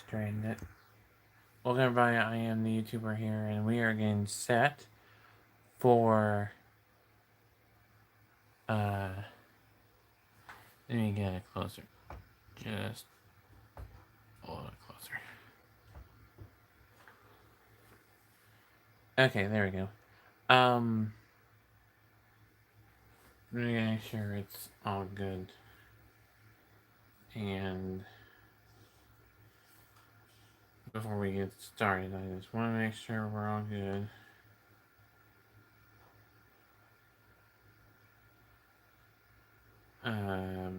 strained it. Welcome everybody, I am the YouTuber here, and we are getting set for, let me get it closer. Just a little closer. Okay, there we go. Let me make sure it's all good. And before we get started, I just want to make sure we're all good.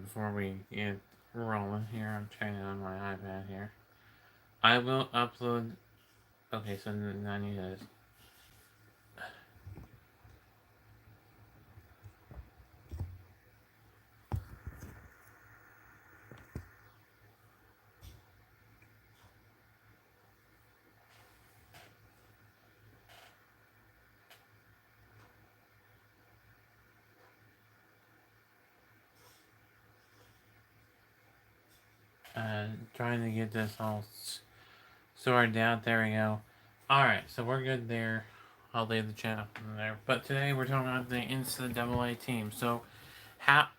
Before we get rolling here, I'm trying it on my iPad here. I will upload. Okay, so now I need to. Trying to get this all sorted out. There we go. Alright, so we're good there. I'll leave the chat up from there. But today we're talking about the NCAA team. So,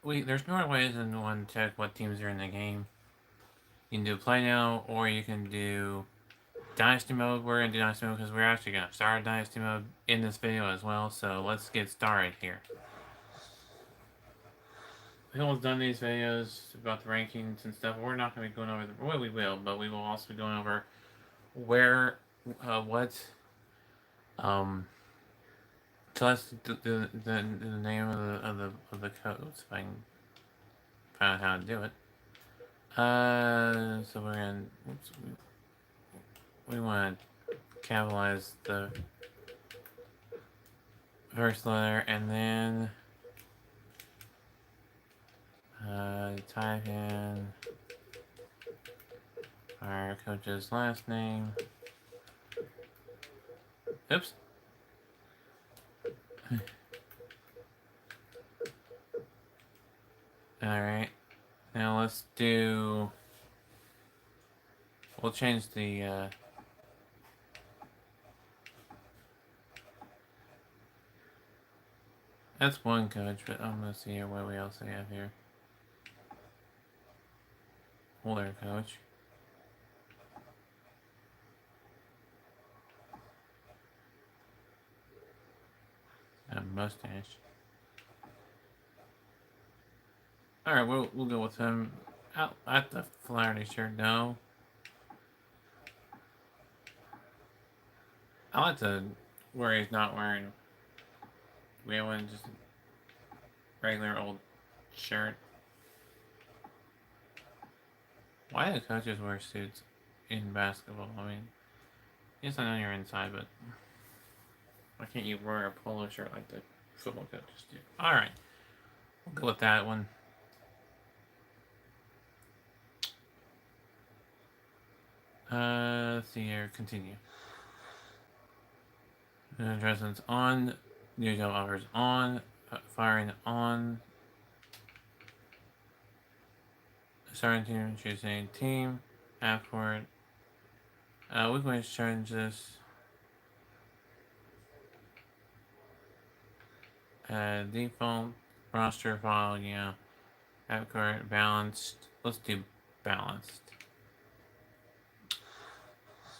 there's more ways than one to check what teams are in the game. You can do play now, or you can do Dynasty mode. We're going to do Dynasty mode because we're actually going to start Dynasty mode in this video as well. So, let's get started here. We've almost done these videos about the rankings and stuff. We're not going to be going over well, we will, but we will also be going over so let's do the name of the codes if I can find out how to do it. So we're gonna we want to capitalize the first letter and then type in our coach's last name. Oops. Alright. Now let's do... We'll change the... That's one coach, but I'm gonna see here what we else have here. Older coach. A mustache. Alright, we'll go with him. Out at the Flaherty shirt, no. I like to where he's not wearing. We have one just regular old shirt. Why do coaches wear suits in basketball? I mean, yes, I know you're inside, but why can't you wear a polo shirt like the football coaches do? Alright, we'll go with that one. Let's see here, continue. Addressments on, new job offers on, firing on, starting team, choosing team, afterward. We can change this. Default roster file, yeah. Afterward, balanced. Let's do balanced.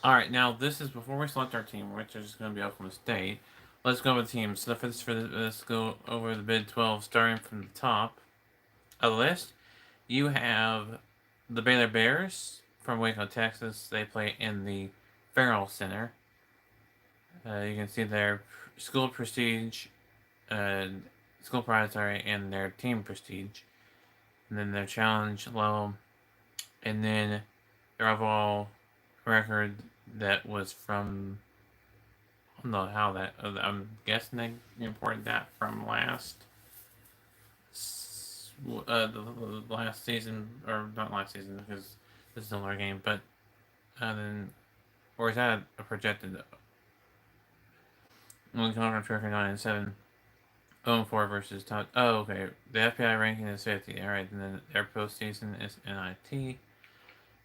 Alright, now this is before we select our team, which is going to be Oklahoma State. Let's go with teams. So let's go over the Big 12, starting from the top of the list. You have the Baylor Bears from Waco, Texas. They play in the Farrell Center. You can see their school prestige, school pride, and their team prestige. And then their challenge level. And then their overall record that was from... I don't know how that... I'm guessing they imported that from the last season, or not last season because this is another game, but then, or is that a projected? Only conference record 9-7, 0-4 versus top. Oh, okay. The FPI ranking is 50. All right, and then their postseason is NIT.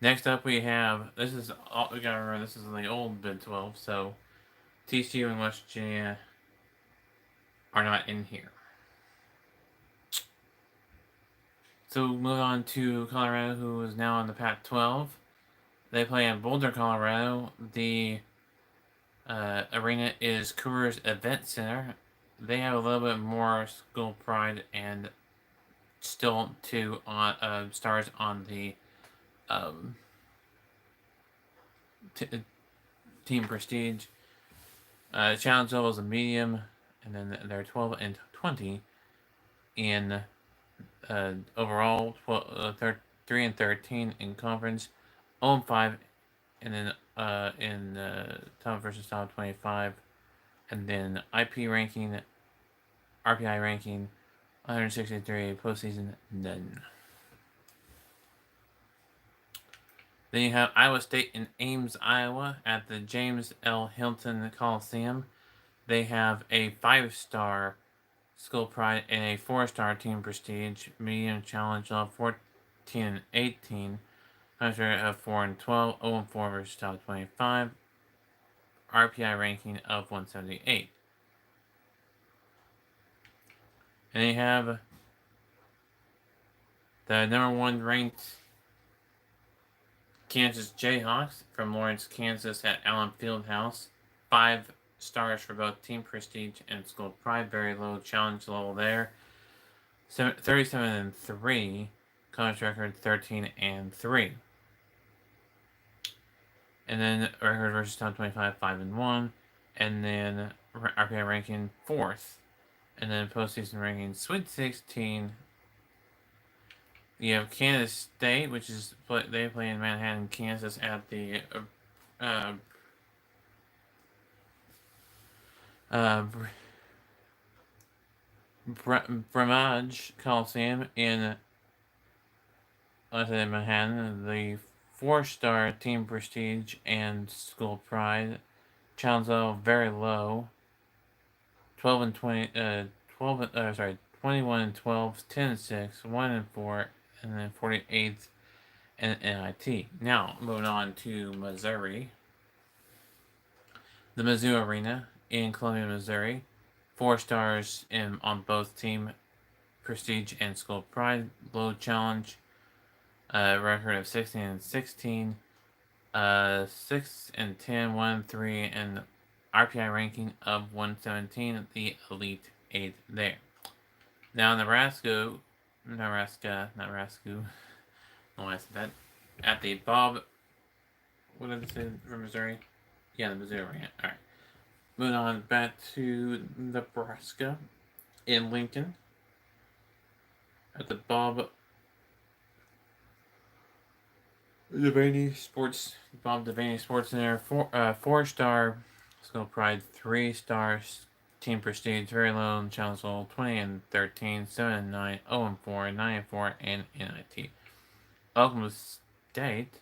Next up, we have this is all we gotta remember. This is the old Big 12, so TCU and West Virginia are not in here. So move on to Colorado, who is now in the Pac-12. They play in Boulder, Colorado. The arena is Coors Event Center. They have a little bit more school pride and still two stars on the um, team prestige. Challenge level is a medium, and then they're 12 and 20 in overall, 3 and 13 in conference, 0 and 5, and then in top versus top 25, and then IP ranking, RPI ranking, 163, postseason, none. Then you have Iowa State in Ames, Iowa, at the James L. Hilton Coliseum. They have a 5-star school pride and a 4-star team prestige, medium challenge level 14 and 18, of 4 and 12, 0 and 4 versus top 25, RPI ranking of 178. And they have the number 1 ranked Kansas Jayhawks from Lawrence, Kansas at Allen Fieldhouse. 5 stars for both team prestige and school pride. Very low challenge level there. 37 and 3. College record 13 and 3. And then record versus top 25, 5 and 1. And then RPI ranking 4th. And then postseason ranking Sweet 16. You have Kansas State, which is they play in Manhattan, Kansas, at the Bramage Coliseum in Manhattan. The 4-star team prestige and school pride. Challenge level very low. 21 and 12, 10 and 6, 1 and 4, and then 48th and NIT. Now, moving on to Missouri. The Mizzou Arena in Columbia, Missouri. 4 stars on both team prestige and school pride. Low challenge. Record of 16 and 16. 6 and 10, 1 and 3, and RPI ranking of 117. The Elite 8 there. Now, Nebraska, not Nebraska. I don't know why I said that. At the Bob, what did I say for Missouri? Yeah, the Missouri Arena. Alright. Moving on back to Nebraska in Lincoln. At the Bob Devaney Sports Center. 4-star school pride, 3 stars team prestige, very low in challenge level, 20 and 13, 7 and 9, 0 and 4, 9 and 4, and NIT. Oklahoma State,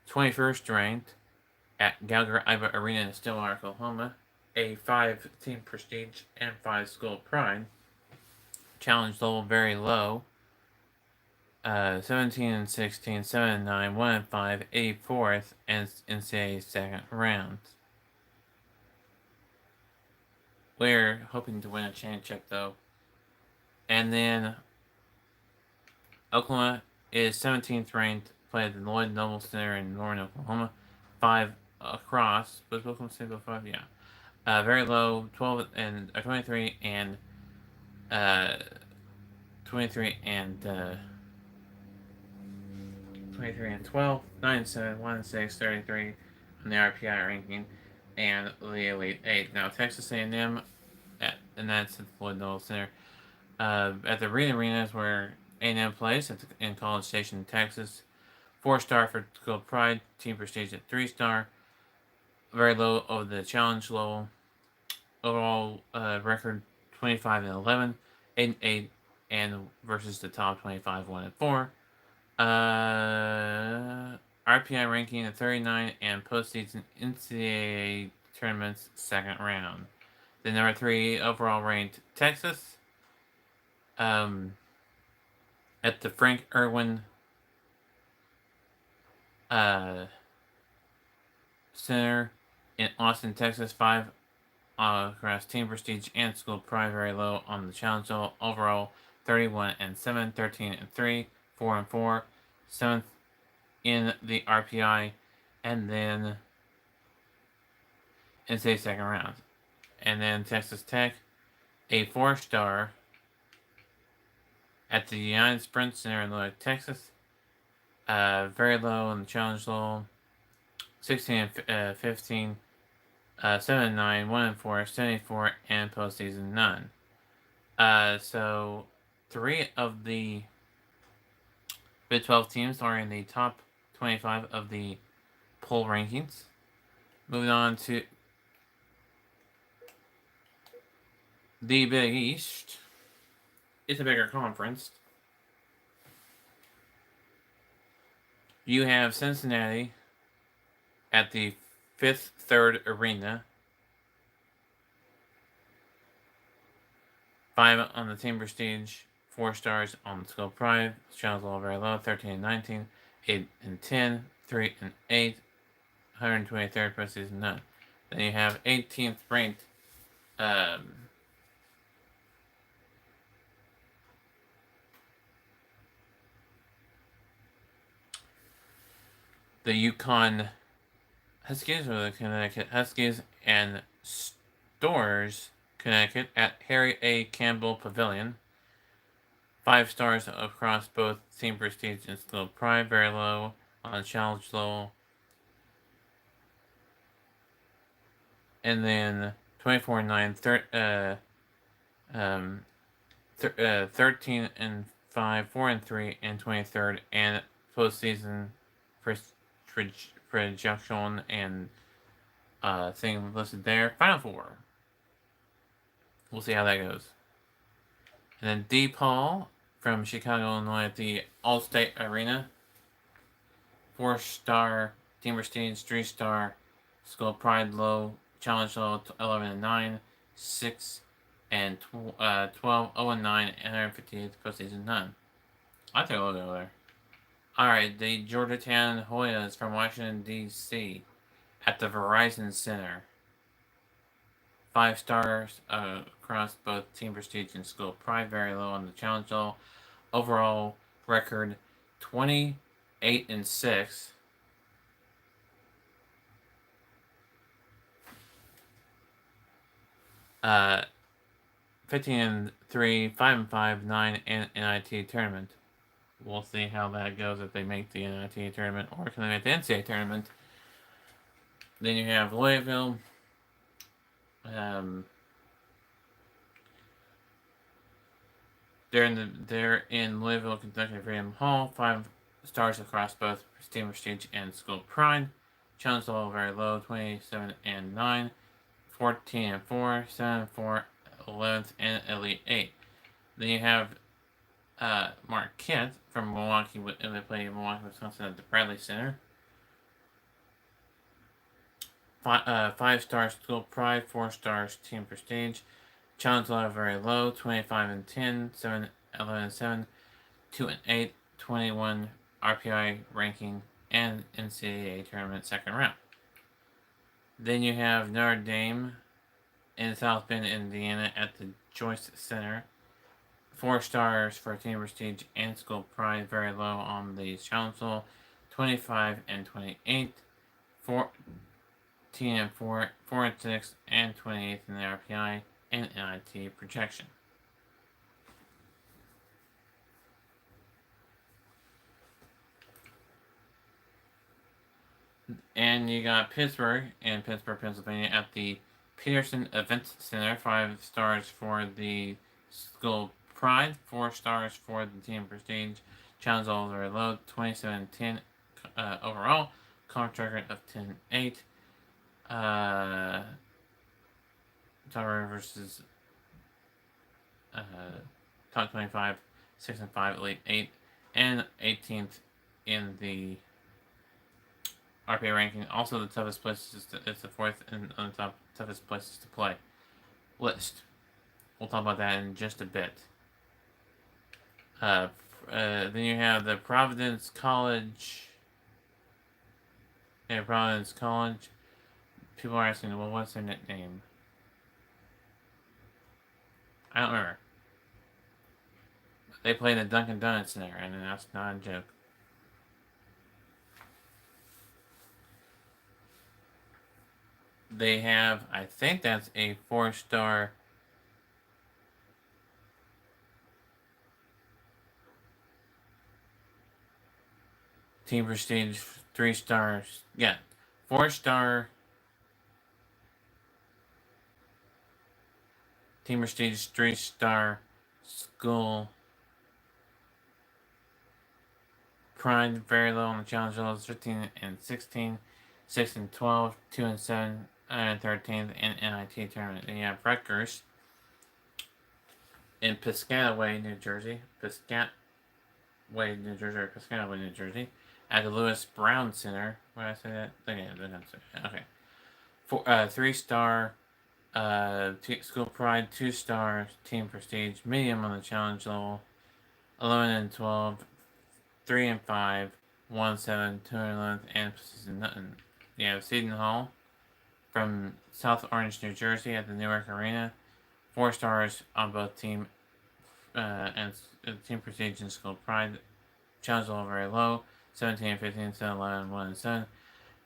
21st ranked at Gallagher Iba Arena in Stillwater, Oklahoma. A 5 team prestige and 5 school pride. Challenge level very low. 17 and 16, 7 and 9, 1 and 5, 84th, and NCAA second round. We're hoping to win a championship, though. And then Oklahoma is 17th ranked, play at the Lloyd Noble Center in Northern Oklahoma. 5 across. Was Oklahoma State 5? Yeah. Very low, 12 and 23 and 23 and 23 and 12, 9 and 7, 1 and 6, 33 on the RPI ranking, and the Elite 8. Now, Texas A&M, and that's at the Lloyd Noble Center. At the Reed Arena is where A&M plays in College Station, Texas. 4-star for school pride, team prestige at 3-star. Very low over the challenge level. Overall record 25 and 11, 8 and 8, and versus the top 25, 1 and 4. RPI ranking at 39 and postseason NCAA tournaments second round. The number 3 overall ranked Texas. At the Frank Irwin Center in Austin, Texas, 5 across team prestige and school pride, very low on the challenge level. Overall, 31-7, 13-3, 4-4, 7th in the RPI, and then NCAA second round. And then Texas Tech, a 4-star at the United Sprint Center in Lubbock, Texas. Very low on the challenge level. 16-15, 7-9, 1-4, 74, and postseason none. So 3 of the Big 12 teams are in the top 25 of the poll rankings. Moving on to the Big East. It's a bigger conference. You have Cincinnati at the Fifth Third Arena. 5 on the team prestige, 4 stars on the school pride. Challenge level very low, 13-19, 8-10, 3-8, 123rd postseason none. Then you have 18th ranked the Yukon Huskies, or the Connecticut Huskies, and Stores, Connecticut, at Harry A. Campbell Pavilion. 5 stars across both team prestige and school pride, very low on challenge level. And then 24-9, 13-5, 4-3, and 23rd, and postseason projection and thing listed there. Final 4. We'll see how that goes. And then DePaul from Chicago, Illinois, at the Allstate Arena. 4-star team prestige, 3-star school pride, low challenge level, 11-9, 6-12, 0-9, and 158th postseason none. I think I'll go there. Alright, the Georgetown Hoyas from Washington, D.C. at the Verizon Center. 5 stars across both team prestige and school pride, very low on the challenge level. Overall record 28-6. Uh, 15-3, 5-5, 9 in NIT tournament. We'll see how that goes if they make the NIT tournament or can they make the NCAA tournament. Then you have Louisville. They're in Louisville, Kentucky, Freedom Hall. 5 stars across both team prestige and school pride. Challenge level very low, 27-9, 14-4, 7-4, 11th, and Elite 8. Then you have Marquette from Milwaukee, and they play in Milwaukee, Wisconsin at the Bradley Center. 5 stars school pride, 4 stars team prestige. Challenge level very low, 25-10, 7-11-7, 2-8, 21 RPI ranking, and NCAA tournament second round. Then you have Notre Dame in South Bend, Indiana, at the Joyce Center. 4 stars for team prestige and school pride, very low on the challenge level, 25-28, 14-4, 4-6, and 28th in the RPI and NIT projection. And you got Pittsburgh in Pittsburgh, Pennsylvania, at the Peterson Events Center. 5 stars for the school pride, 4 stars for the team prestige. Challenge level very low, 27-10 overall. Contract record of 10-8. Tower versus top 25, 6-5, Elite 8, and 18th in the RPA ranking. Also, the toughest places it's the 4th and on the top toughest places to play list. We'll talk about that in just a bit. Then you have the Providence College in Providence College. People are asking, well, what's their nickname? I don't remember. They play in the Dunkin' Donuts Center, and that's not a joke. They have, I think that's a 4-star team prestige, 3 stars. Yeah, 4-star team prestige, 3-star school. Pride very low on the challenge levels, 15 and 16, 6 and 12, 2 and 7, and 13th in NIT tournament. Then you have Rutgers in Piscataway, New Jersey. Piscataway, New Jersey, or Piscataway, New Jersey, at the Lewis Brown Center. Why did I say that? Okay. 3-star school pride, 2-star team prestige, medium on the challenge level, 11 and 12, 3 and 5, 1 7, 211th, and season nothing. You have Seton Hall from South Orange, New Jersey, at the Newark Arena. 4 stars on both team and team prestige and school pride. Challenge level very low. 17, 15, 7, 11, 1 and 7.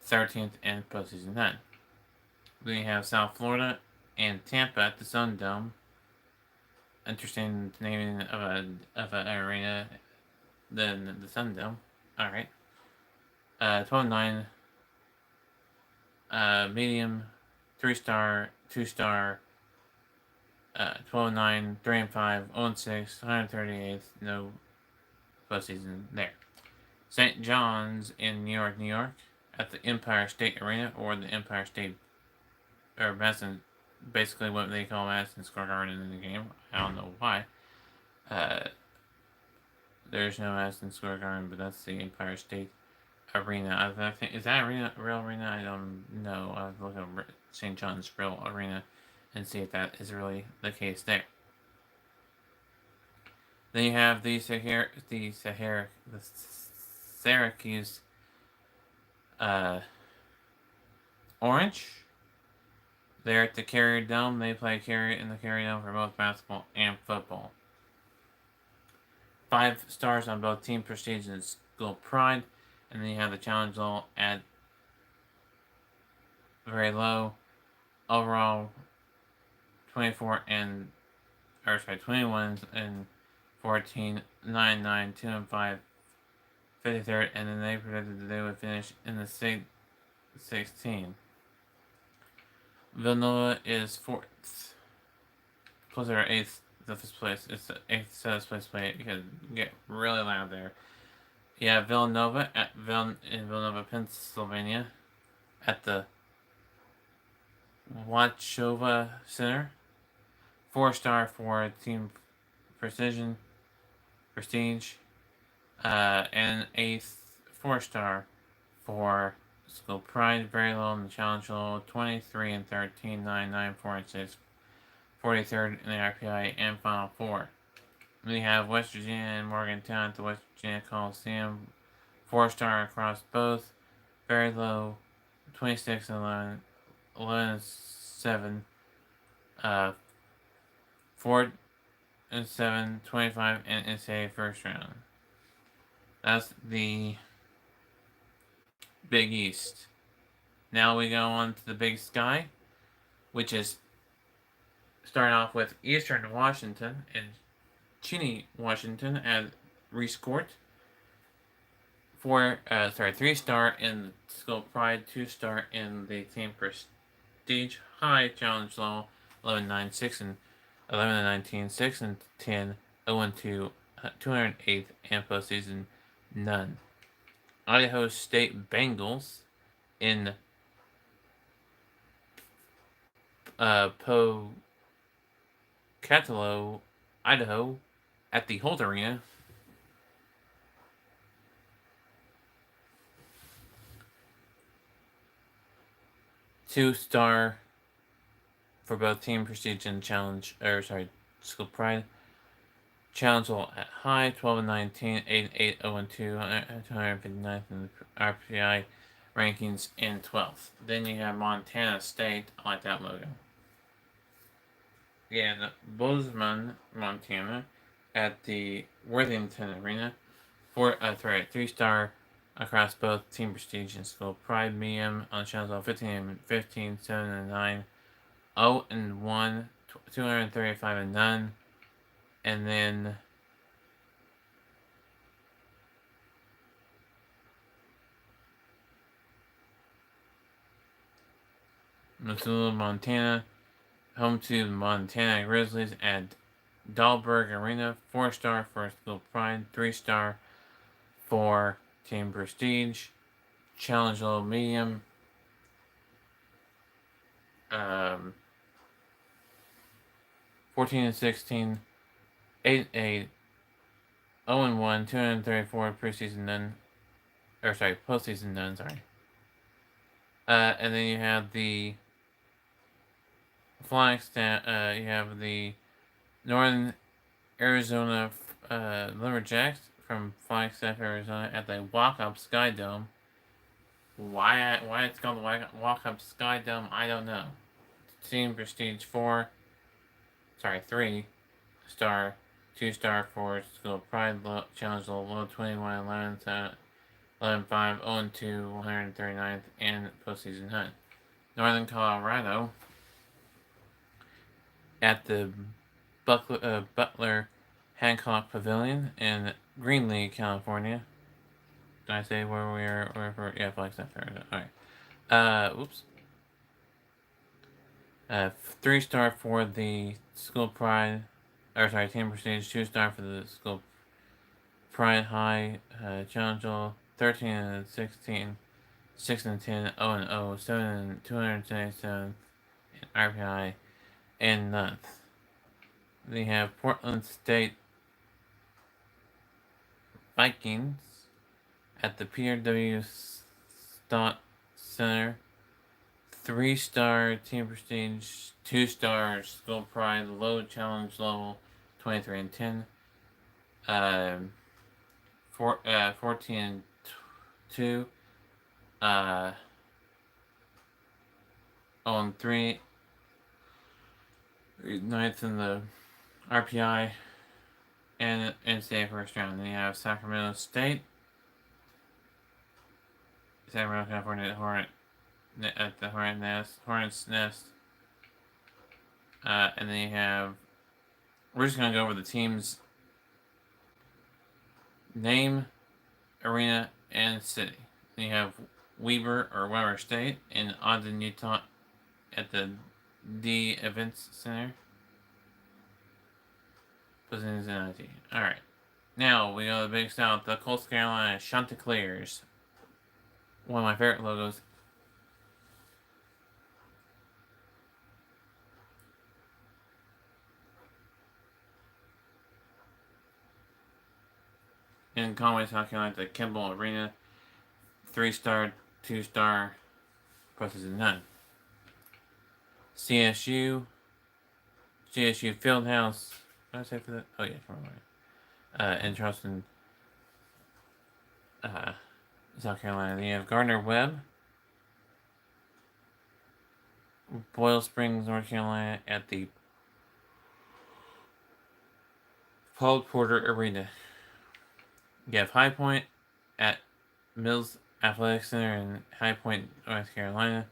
13th and postseason 9. Then you have South Florida and Tampa at the Sun Dome. Interesting naming of an arena than the Sun Dome. Alright. 12-9. Medium, 3-star, 2-star, 12-9, 3 and 5, 0-6, 138th, no postseason there. St. John's in New York, New York, at the Empire State Arena, or the Empire State, or Madison, basically what they call Madison Square Garden in the game. I don't know why. There's no Madison Square Garden, but that's the Empire State Arena. I think, is that arena a real arena? I don't know. I'll look at St. John's real arena and see if that is really the case there. Then you have the Syracuse Orange. They're at the Carrier Dome. They play in the Carrier Dome for both basketball and football. 5 stars on both team prestige and school pride. And then you have the challenge level at very low. Overall, 21 and 14, 9, 9, 2 and 5, 53rd, and then they predicted that they would finish in the 16. Villanova is 4th. Plus they're 8th to this place. It's the 8th seventh place play. You can get really loud there. You have Villanova in Villanova, Pennsylvania, at the Wachova Center. 4-star for team prestige, and 8th 4-star for school pride. Very low on the challenge level. 23 and 13, 9, 9, 4 and 6. 43rd in the RPI and Final Four. We have West Virginia and Morgantown at the West Virginia Coliseum. 4-star across both. Very low. 26 and 11. 11 and 7. 4 and 7. 25 and NCAA first round. That's the Big East. Now we go on to the Big Sky, which is starting off with Eastern Washington and Cheney, Washington at Reese Court. 3-star in the school pride, 2-star in the team prestige, high challenge level, 11, 9, 6 and 11 and 19, 6 and 10, 0 and 2, 208th, and postseason none. Idaho State Bengals in Pocatello, Idaho, at the Holt Arena. Two-star for both team prestige and school pride. Challenge level at high, 12 and 19, 8 and 8, 0 and 2, 259th in the RPI. rankings in 12th. Then you have Montana State. I like that logo. Yeah, the Bozeman, Montana, at the Worthington Arena. 3-star across both team prestige and school pride. Medium on the channels of 15 and 15, 7 and 9, 0 and 1, 235 and none, and then Missoula, Montana, home to the Montana Grizzlies at Dahlberg Arena. 4-star for school pride, 3-star for team prestige. Challenge level medium. 14 and 16, 8 8, 0 and 1, 234 preseason none, postseason none. And then you have the Flagstaff. You have the Northern Arizona Lumberjacks from Flagstaff, Arizona, at the Walk-Up Sky Dome. Why it's called the Walk-Up Sky Dome, I don't know. Team prestige 3-star, 2-star for school pride, challenge level low 21, 11, 11 5, 0 2, 139th, and postseason hunt. Northern Colorado at the Butler Hancock Pavilion in Greenlee, California. Did I say where we are? Yeah, Flagstaff. Alright. Oops. 3-star for the school pride, team prestige. 2-star for the school pride high. Challenge level 13 and 16, 6 and 10, 0 and 0, 7 and 277, and RPI, and 9th. Then you have Portland State Vikings at the Peter W. Stott Center. 3-star team prestige, 2-star school pride, low challenge level 23 and 10, 14 and 2, 0 and 3, 9th in the RPI, and NCAA first round. Then you have Sacramento State, Sacramento, California, at the Hornet's Nest. And then you have, we're just going to go over the team's name, arena, and city. Then you have Weber State in Ogden, Utah, at the D Events Center. Cincinnati. Alright. Now we go to the Big South, the Coastal Carolina Chanticleers. One of my favorite logos. In Conway, South Carolina, the Kimball Arena. 3-star, 2-star, postseason none. CSU Fieldhouse. What did I say for that? Oh yeah, come on. In Charleston, South Carolina. Then you have Gardner Webb, Boyle Springs, North Carolina, at the Paul Porter Arena. You have High Point at Mills Athletic Center in High Point, North Carolina.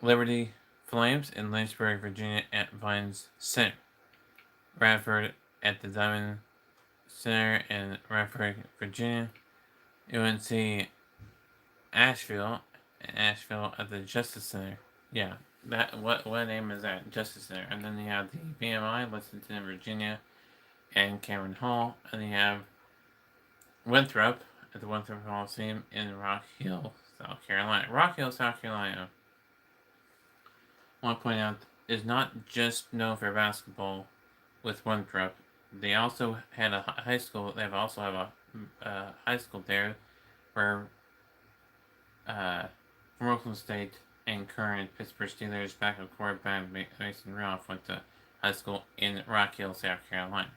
Liberty Flames in Lynchburg, Virginia, at Vines Center. Radford at the Diamond Center in Radford, Virginia. UNC Asheville at the Justice Center. Yeah, that what name is that? Justice Center. And then you have the BMI, Lexington, Virginia, and Cameron Hall. And then you have Winthrop at the Winthrop Hall of Fame in Rock Hill, South Carolina. Rock Hill, South Carolina, I want to point out, is not just known for basketball with Winthrop. They also had a high school. They also have a high school there where from Oakland State and current Pittsburgh Steelers backup quarterback Mason Rudolph went to high school in Rock Hill, South Carolina.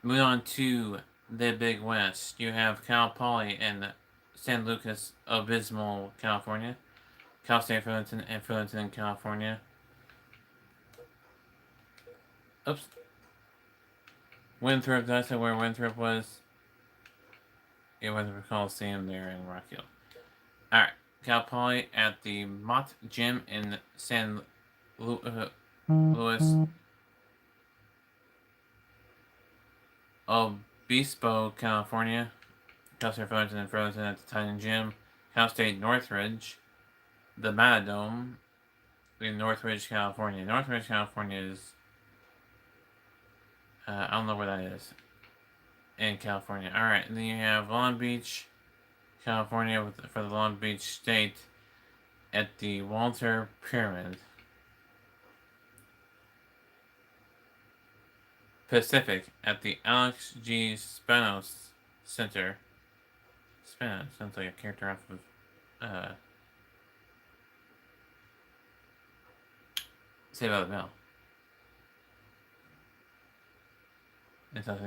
Moving on to the Big West. You have Cal Poly and San Lucas Obispo, California. Cal State Fullerton and Fullerton, California. Oops. Winthrop, did I say where Winthrop was? It was the Coliseum there in Rock Hill. Alright. Cal Poly at the Mott Gym in San Luis Obispo, California. Cal State Fullerton and Fullerton at the Titan Gym. Cal State Northridge, the Matadome in Northridge, California. Northridge, California is I don't know where that is in California. All right, and then you have Long Beach, California, for the Long Beach State at the Walter Pyramid. Pacific at the Alex G. Spanos Center. Spanos sounds like a character off of Saved by the Bell. It's that's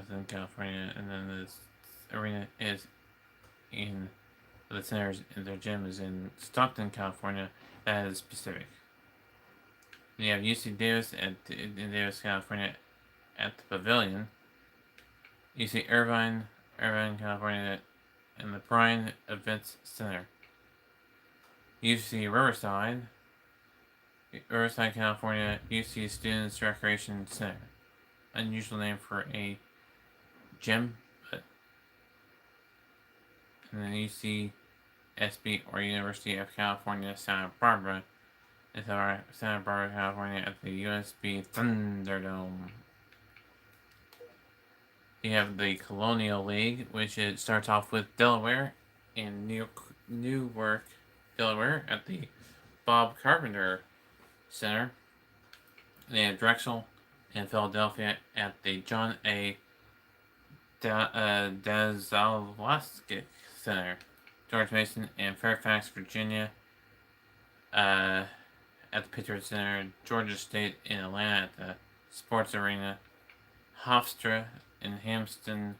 in California, and then this arena is in the center's their gym is in Stockton, California. That is Pacific. Then you have UC Davis in Davis, California, at the Pavilion. UC Irvine, California, and the Bryan Events Center. UC Riverside, California, UC Students Recreation Center. Unusual name for a gym, but and then UCSB or University of California, Santa Barbara. It's Santa Barbara, California at the USB Thunderdome. You have the Colonial League, which it starts off with Delaware in Newark, Delaware at the Bob Carpenter Center. They have Drexel in Philadelphia at the John A. Dazalowski Center. George Mason in Fairfax, Virginia at the Patriot Center. Georgia State in Atlanta at the Sports Arena. Hofstra in Hampstead,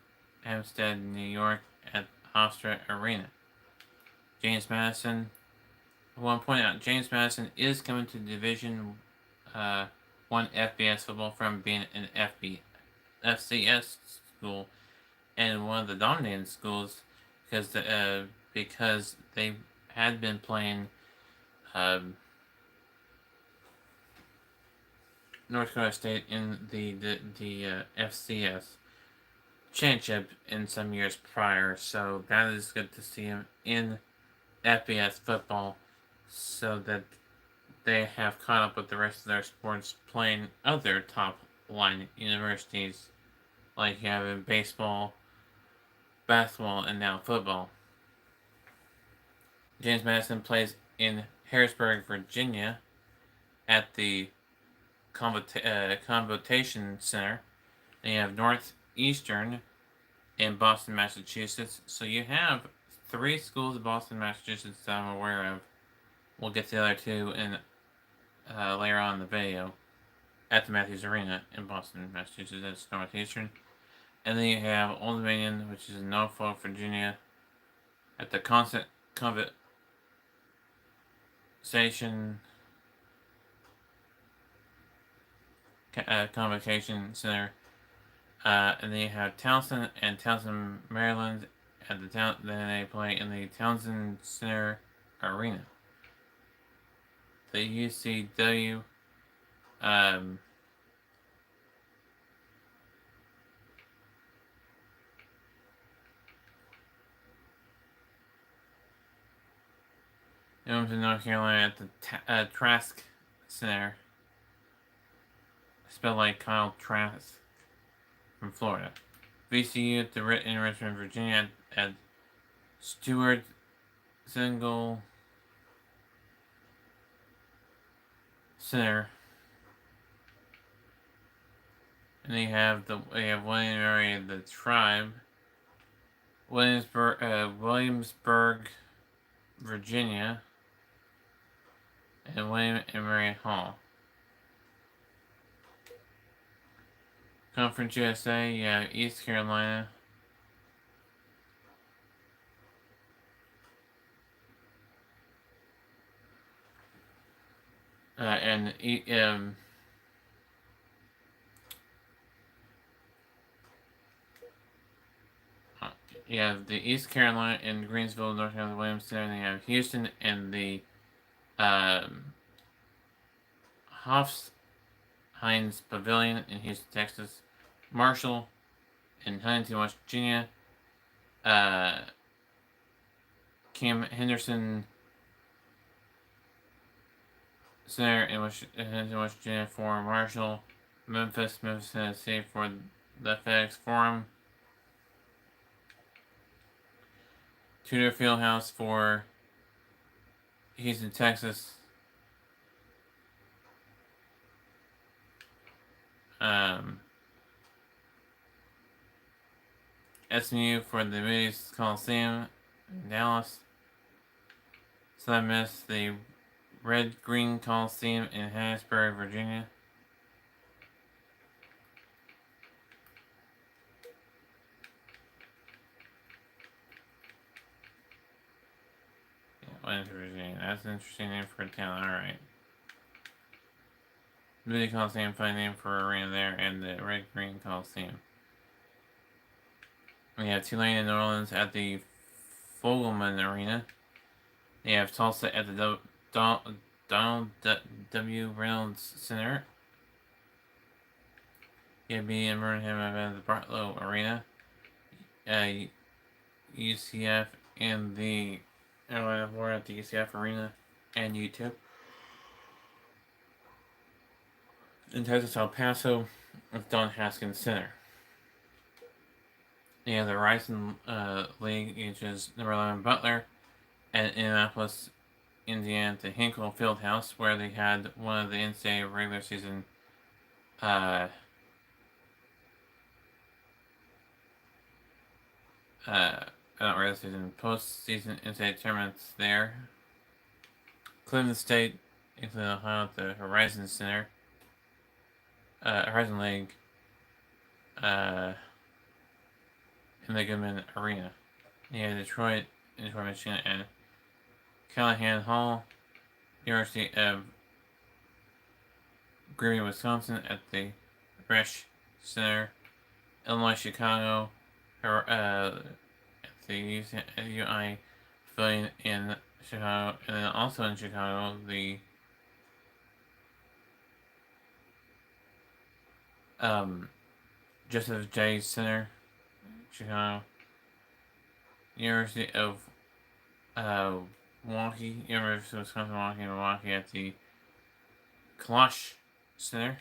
New York at Hofstra Arena. James Madison. I want to point out, James Madison is coming to Division 1 FBS football from being an FCS school and one of the dominating schools because they had been playing North Dakota State in the FCS championship in some years prior, so that is good to see him in FBS football, so that they have caught up with the rest of their sports playing other top line universities, like you have in baseball, basketball, and now football. James Madison plays in Harrisburg, Virginia, at the Convocation Center. Then you have Northeastern in Boston, Massachusetts. So you have 3 schools in Boston, Massachusetts that I'm aware of. We'll get to the other 2 in later on in the video. At the Matthews Arena in Boston, Massachusetts, that's Northeastern. And then you have Old Dominion, which is in Norfolk, Virginia, at the Convocation Center. And then you have Townsend and Townsend, Maryland, at the then they play in the Townsend Center Arena. The UCW Wilmington, North Carolina, at the Trask Center, spelled like Kyle Trask from Florida. VCU at the in Richmond, Virginia, at Stewart Single Center. And they have William Mary, the Tribe, Williamsburg, Virginia, and William and Mary Hall. Conference USA, you have East Carolina. And you have the East Carolina and Greensville, North Carolina, Williams Center. And you have Houston and the Hofs Hines Pavilion in Houston, Texas. Marshall in Huntington, West Virginia. Cam Henderson Center in Huntington, West Virginia for Marshall. Memphis, Tennessee for the FedEx Forum. Tudor Fieldhouse for Houston, Texas. SMU for the Moody's Coliseum in Dallas. Southern Miss, the Red Green Coliseum in Harrisburg, Virginia. West Virginia. That's an interesting name for a town. Alright. Moody Coliseum, fine name for an arena there, and the Red Green Coliseum. We have Tulane in New Orleans at the Fogelman Arena. They have Tulsa at the Donald W. Reynolds Center. UAB in Birmingham at the Bartlow Arena. UCF and the Atlanta Florida at the UCF Arena and UTEP. In Texas, El Paso with Don Haskins Center. You have the Rising League, which is number 11 Butler, and Indianapolis, Indiana, at the Hinkle Fieldhouse, where they had one of the NCAA regular season not regular season, postseason NCAA tournaments there. Cleveland State, including Ohio, at the Horizon Center, Horizon League, in the Goodman Arena. You have Detroit, Michigan, and Callahan Hall, University of Greenville, Wisconsin, at the Resch Center, Illinois, Chicago, at the UI Pavilion in Chicago, and then also in Chicago, the Joseph J. Center, Chicago, University of Milwaukee, University of Wisconsin, Milwaukee, at the Kalosh Center,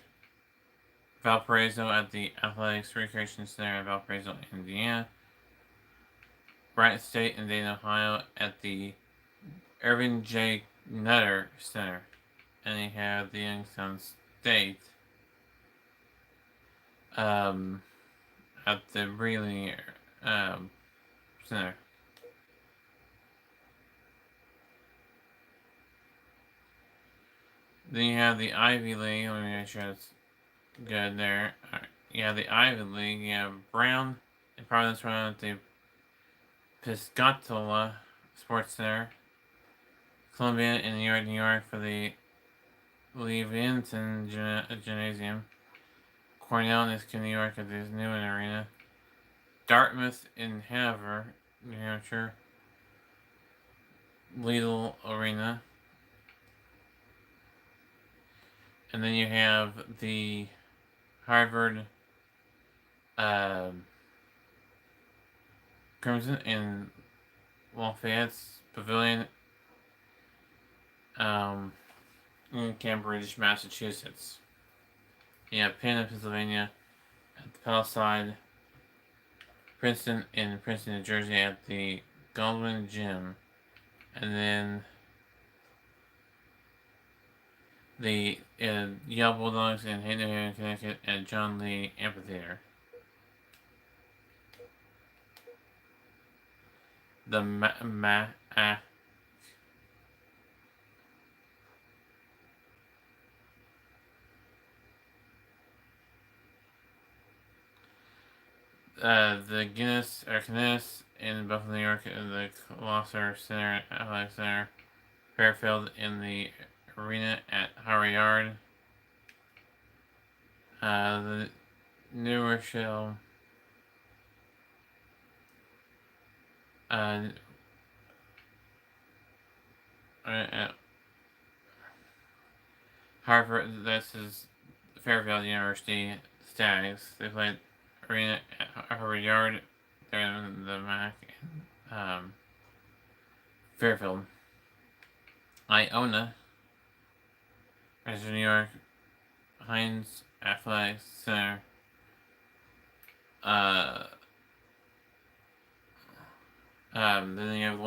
Valparaiso at the Athletics Recreation Center in Valparaiso, Indiana, Bright State in Dayton, Ohio, at the Irving J. Nutter Center, and they have the Youngstown State at the Brealey Center. Then you have the Ivy League. Let me make sure it's good there. Right. You have the Ivy League. You have Brown and Providence Run at the Piscataway Sports Center. Columbia in New York for the Leventon Gymnasium. Cornell in New York at the Newman Arena. Dartmouth in Hanover, New Hampshire. Lidl Arena. And then you have the Harvard Crimson in Lafayette's Pavilion in Cambridge, Massachusetts. You have Penn in Pennsylvania at the Palisade. Princeton in Princeton, New Jersey at the Goldwyn Gym. And then the Yale Bulldogs in New Haven, Connecticut at John Lee Amphitheater. The the Guinness in Buffalo, New York, the Colosser Center Athletic Center, Fairfield in the arena at Howard Yard. The New Rochelle. Harvard. This is Fairfield University Stags. They played arena at Harvard Yard. They're in the MAC. Fairfield. Iona. New York. Heinz Athletic Center. Then you have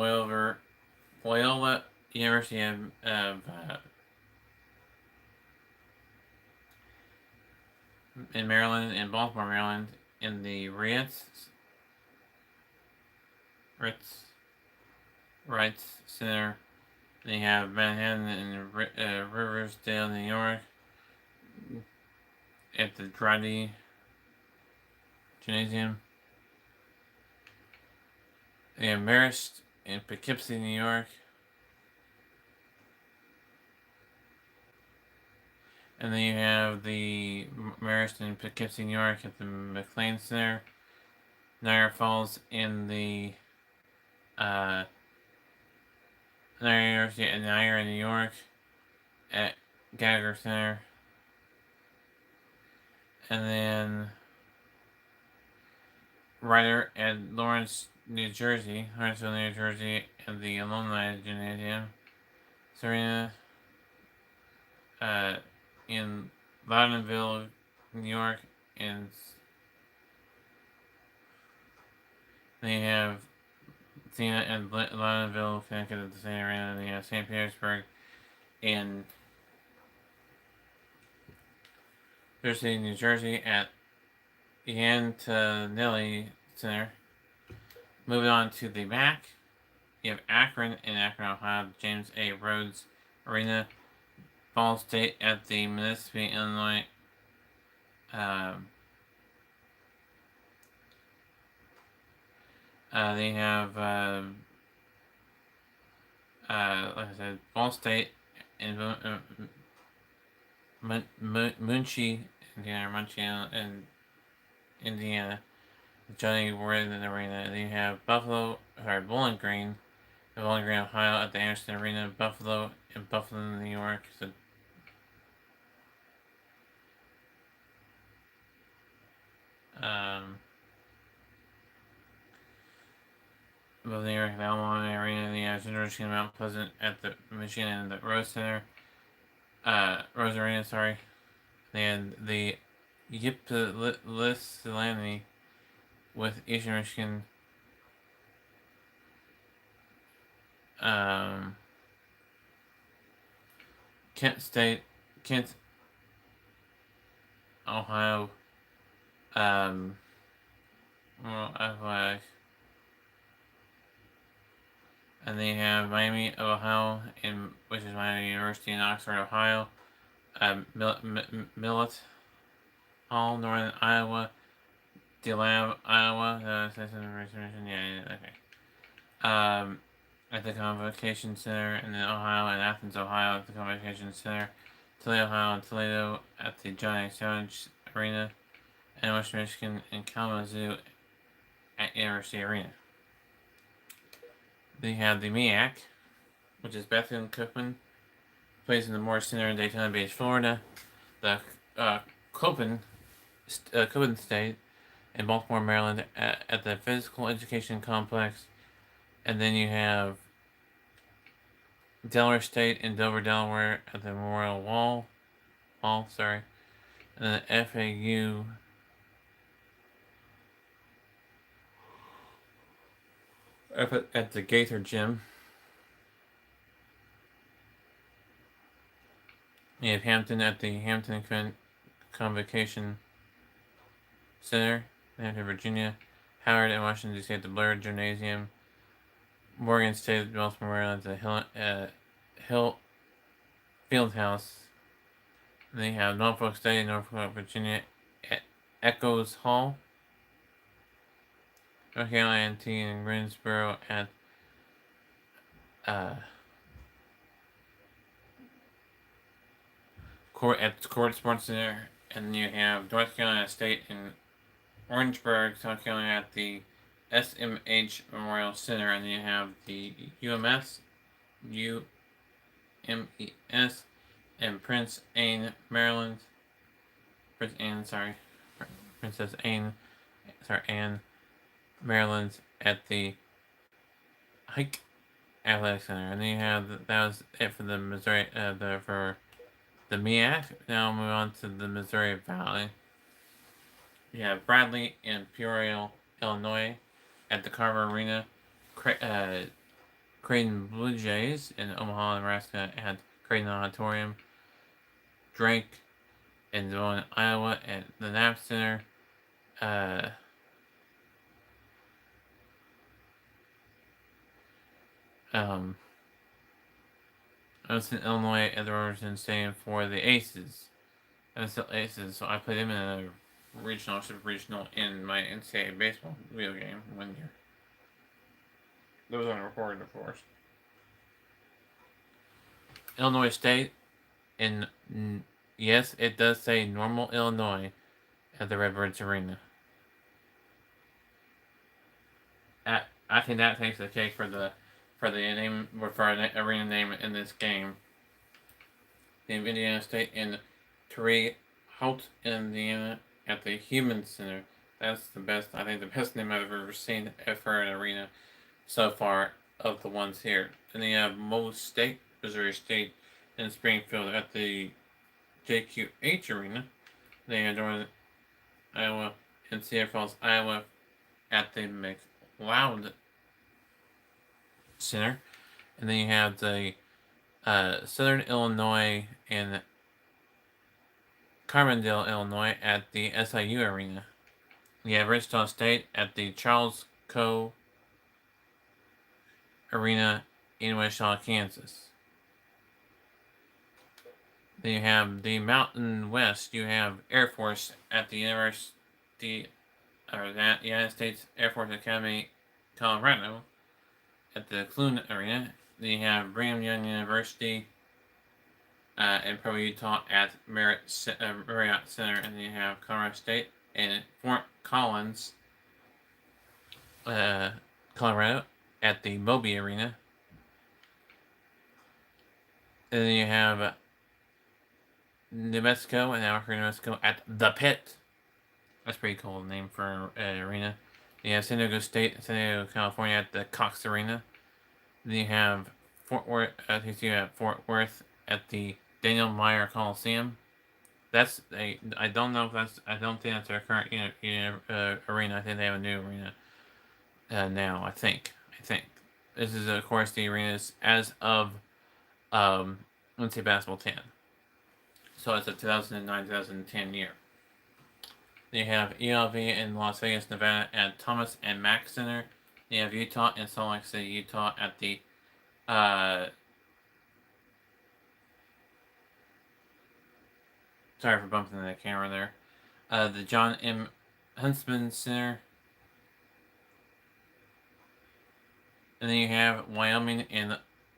Loyola University of in Maryland, in Baltimore, Maryland, in the Ritz Center. Then you have Manhattan and Riversdale, New York, at the Drydy Gymnasium. You have Marist in Poughkeepsie, New York. And then you have the Marist in Poughkeepsie, New York at the McLean Center. Niagara Falls in the Niagara University at Niagara, New York at Gallagher Center. And then Ryder at Lawrence, New Jersey, Lawrenceville, New Jersey, at the Alumni Gymnasium. Serena in Loudonville, New York, and they have Athena and Loudonville, Connecticut at the same arena, and they have St. Petersburg in Jersey, New Jersey at Yantanelli Center. Moving on to the MAC, you have Akron in Akron, Ohio, James A. Rhodes Arena. Ball State at the Mississippi, Illinois. They have, like I said, Ball State in Muncie, Indiana, Indiana. Johnny Ward in the arena. Then you have Bowling Green, Ohio at the Anderson Arena. Buffalo in Buffalo, New York. So, New York, the Alamo Arena. The University of Mount Pleasant at the Michigan and the Rose Center. Rose Arena, sorry. And the Ypsilanti with Eastern Michigan. Kent, Ohio. Athletic. And they have Miami of Ohio, which is Miami University in Oxford, Ohio. Millet Hall, Northern Iowa. DeLab, Iowa. Yeah, okay. At the Convocation Center in Ohio, and Athens, Ohio at the Convocation Center. Toledo, Ohio, and Toledo at the John A. Savage Arena. And Western Michigan and Kalamazoo at University Arena. Then you have the MEAC, which is Bethune-Cookman, plays in the Moore Center in Daytona Beach, Florida. The Copen State in Baltimore, Maryland, at the Physical Education Complex. And then you have Delaware State in Dover, Delaware, at the Memorial Hall, and then FAU at the Gaither Gym. You have Hampton at the Hampton Convocation Center, Hampton, Virginia. Howard and Washington D.C. at the Blair Gymnasium. Morgan State at Baltimore, Maryland at the Hill Fieldhouse. They have Norfolk State in Norfolk, Virginia at Echoes Hall. North Carolina A&T in Greensboro at Court Sports Center, and then you have North Carolina State in Orangeburg, South Carolina at the SMH Memorial Center, and then you have the UMES in Prince Anne, Maryland. Princess Anne, Maryland at the Hike Athletic Center, and then you have that was it for the Missouri for the MEAC. Now we'll move on to the Missouri Valley. You have Bradley in Peoria, Illinois, at the Carver Arena. Creighton Blue Jays in Omaha, Nebraska, at Creighton Auditorium. Drake in Des Moines, Iowa, at the Knapp Center. I was in Illinois at the Rutgers Stadium for the Aces. And still Aces, so I played them in a super regional in my NCAA baseball video game 1 year. That was unrecorded, of course. Illinois State, in yes, it does say Normal, Illinois, at the Redbirds Arena. I think that takes the cake for the name for an arena name in this game. The Indiana State in Terre Haute, Indiana, at the Human Center. That's the best. I think the best name I've ever seen for an arena so far of the ones here. And then you have Missouri State in Springfield at the JQH Arena. Then you have Northern Iowa and Cedar Falls, Iowa, at the McLeod Center. And then you have the Southern Illinois and Carbondale, Illinois, at the SIU Arena. You have Wichita State at the Charles Coe Arena in Wichita, Kansas. Then you have the Mountain West. You have Air Force at the United States Air Force Academy, Colorado, at the Clune Arena. Then you have Brigham Young University in Provo, Utah, at Marriott Center, and then you have Colorado State and Fort Collins, Colorado, at the Moby Arena. And then you have New Mexico and Albuquerque, New Mexico, at the Pit. That's a pretty cool name for an arena. You have San Diego State, San Diego, California, at the Cox Arena. Then you have Fort Worth. Fort Worth at the Daniel Meyer Coliseum. I don't think that's their current arena. I think they have a new arena now. I think. This is, of course, the arenas as of NCAA Basketball 10. So it's a 2009-2010 year. You have ELV in Las Vegas, Nevada, at Thomas and Mack Center. You have Utah in Salt Lake City, Utah, at the sorry for bumping the camera there. The John M. Huntsman Center. And then you have Wyoming in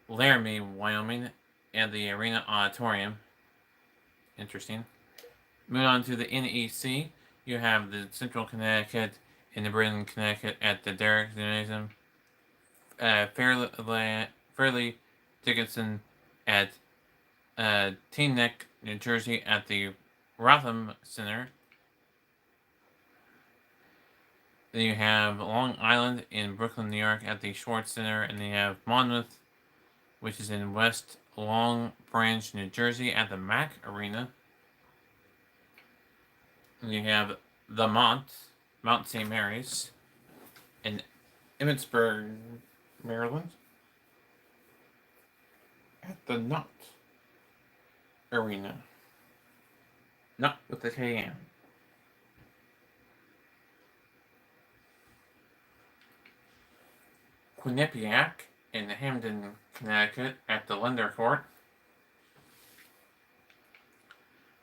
Laramie, Wyoming, and the Arena Auditorium. Interesting. Moving on to the NEC, you have the Central Connecticut and the Britain, Connecticut, at the Derrick Gymnasium. Fairleigh Dickinson at Teaneck, New Jersey, at the Rotham Center. Then you have Long Island in Brooklyn, New York, at the Schwartz Center, and then you have Monmouth, which is in West Long Branch, New Jersey, at the Mack Arena. And you have the Mount St. Mary's, in Emmitsburg, Maryland, at the Knott Arena. Knott with the KM. Quinnipiac in Hamden, Connecticut, at the Linder Court.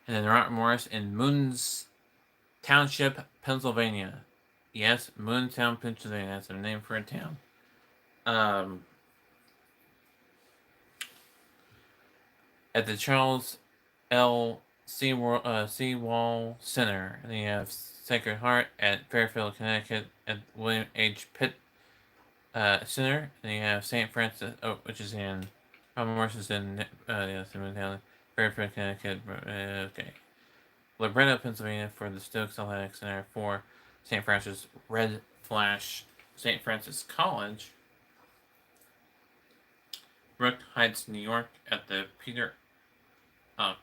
And then Robert Morris in Moons Township, Pennsylvania, Yes, Moontown, Pennsylvania. That's a name for a town. At the Charles L. Seawall Center. And then you have Sacred Heart at Fairfield, Connecticut at William H. Pitt Center. And then you have St. Francis, which is in Morris is in Moontown, Fairfield, Connecticut. Okay. Libretto, Pennsylvania for the Stokes Athletic Center for St. Francis Red Flash St. Francis College. Brook Heights, New York at the Peter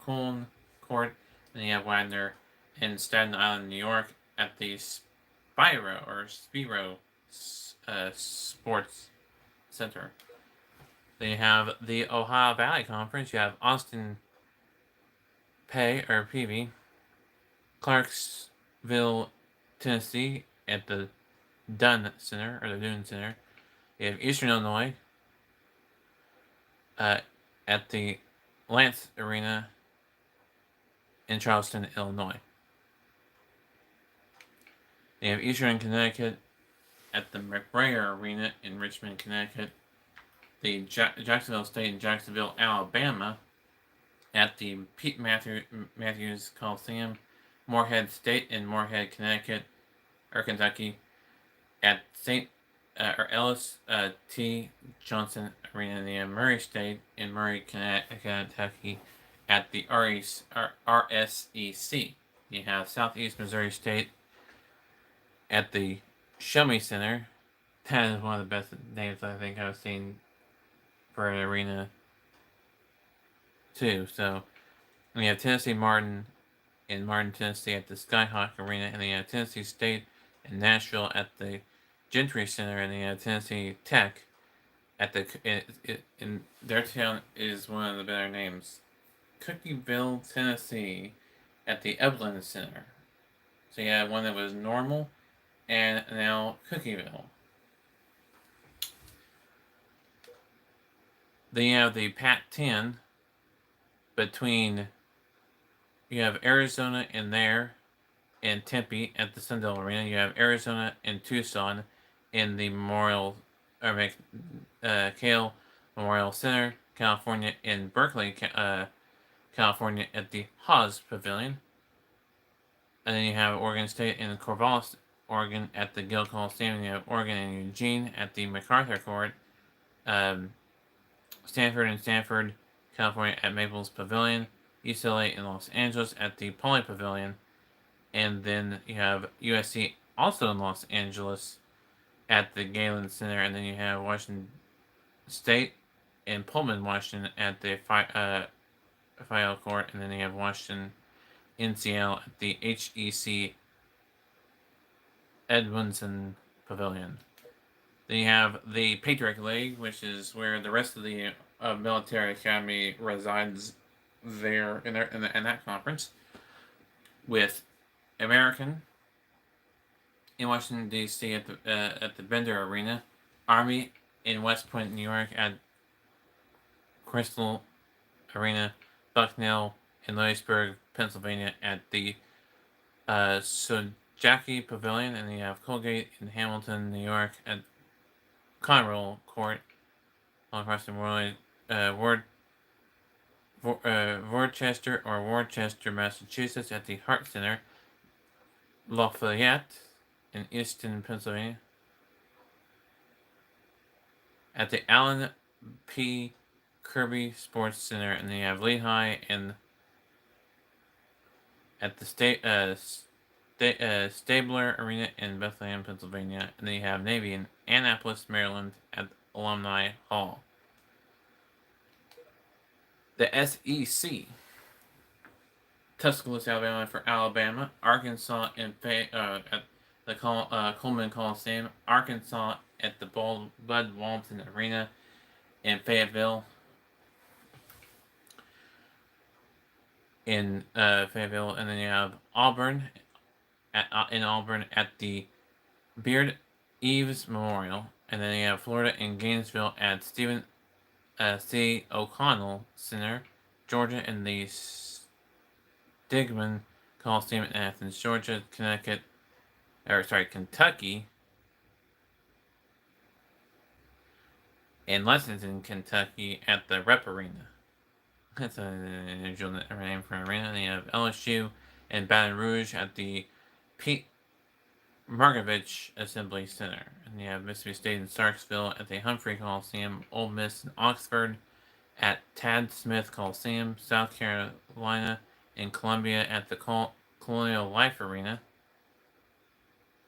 Coon Court. And you have Wagner in Staten Island, New York at the Spiro Sports Center. Then you have the Ohio Valley Conference. You have Austin Peay, Clarksville, Tennessee at the Dune Center. You have Eastern Illinois at the Lance Arena in Charleston, Illinois. You have Eastern Connecticut at the McBrayer Arena in Richmond, Connecticut. The Jacksonville State in Jacksonville, Alabama at the Pete Matthews Coliseum. Morehead State in Morehead, Connecticut, or Kentucky, at Ellis T. Johnson Arena in the Murray State in Murray, Kentucky, at the RSEC. You have Southeast Missouri State at the Show Me Center. That is one of the best names I think I've seen for an arena, too. So, we have Tennessee Martin in Martin, Tennessee at the Skyhawk Arena, and then you have Tennessee State in Nashville at the Gentry Center, and then you have Tennessee Tech at the in their town is one of the better names, Cookieville, Tennessee, at the Evelyn Center. So you have one that was normal, and now Cookieville. Then you have the Pac-10 between. You have Arizona in there, in Tempe at the Sundell Arena. You have Arizona in Tucson, in the Cale Memorial Center. California in Berkeley, California at the Haas Pavilion. And then you have Oregon State in Corvallis, Oregon at the Gill Coliseum. And you have Oregon and Eugene at the MacArthur Court. Stanford in Stanford, California at Maples Pavilion. UCLA in Los Angeles at the Poly Pavilion. And then you have USC also in Los Angeles at the Galen Center. And then you have Washington State in Pullman, Washington at the Fayette Court. And then you have Washington in Seattle at the HEC Edmondson Pavilion. Then you have the Patriot League, which is where the rest of the military academy resides there in that conference, with American in Washington D.C. at the Bender Arena, Army in West Point, New York at Crystal Arena, Bucknell in Lewisburg, Pennsylvania at the Sojaki Pavilion, and you have Colgate in Hamilton, New York at Conroe Court, all across the world. Worcester, Massachusetts at the Hart Center. Lafayette in Easton, Pennsylvania at the Allen P. Kirby Sports Center, and then you have Lehigh at the Stabler Arena in Bethlehem, Pennsylvania, and then you have Navy in Annapolis, Maryland at Alumni Hall. The SEC. Tuscaloosa, Alabama for Alabama. Arkansas at the Coleman Coliseum. Arkansas at the Bud Walton Arena in Fayetteville. And then you have Auburn in Auburn at the Beard Eves Memorial, and then you have Florida in Gainesville at Stephen C. O'Connell Center. Georgia in the Stigman Coliseum in Athens, Georgia. Connecticut Kentucky, in Lexington, Kentucky, at the Rep Arena. That's an unusual name for an arena. And you have LSU and Baton Rouge at the Pete Markovich Assembly Center. And you have Mississippi State and Starksville at the Humphrey Coliseum. Ole Miss and Oxford at Tad Smith Coliseum. South Carolina and Columbia at the Colonial Life Arena.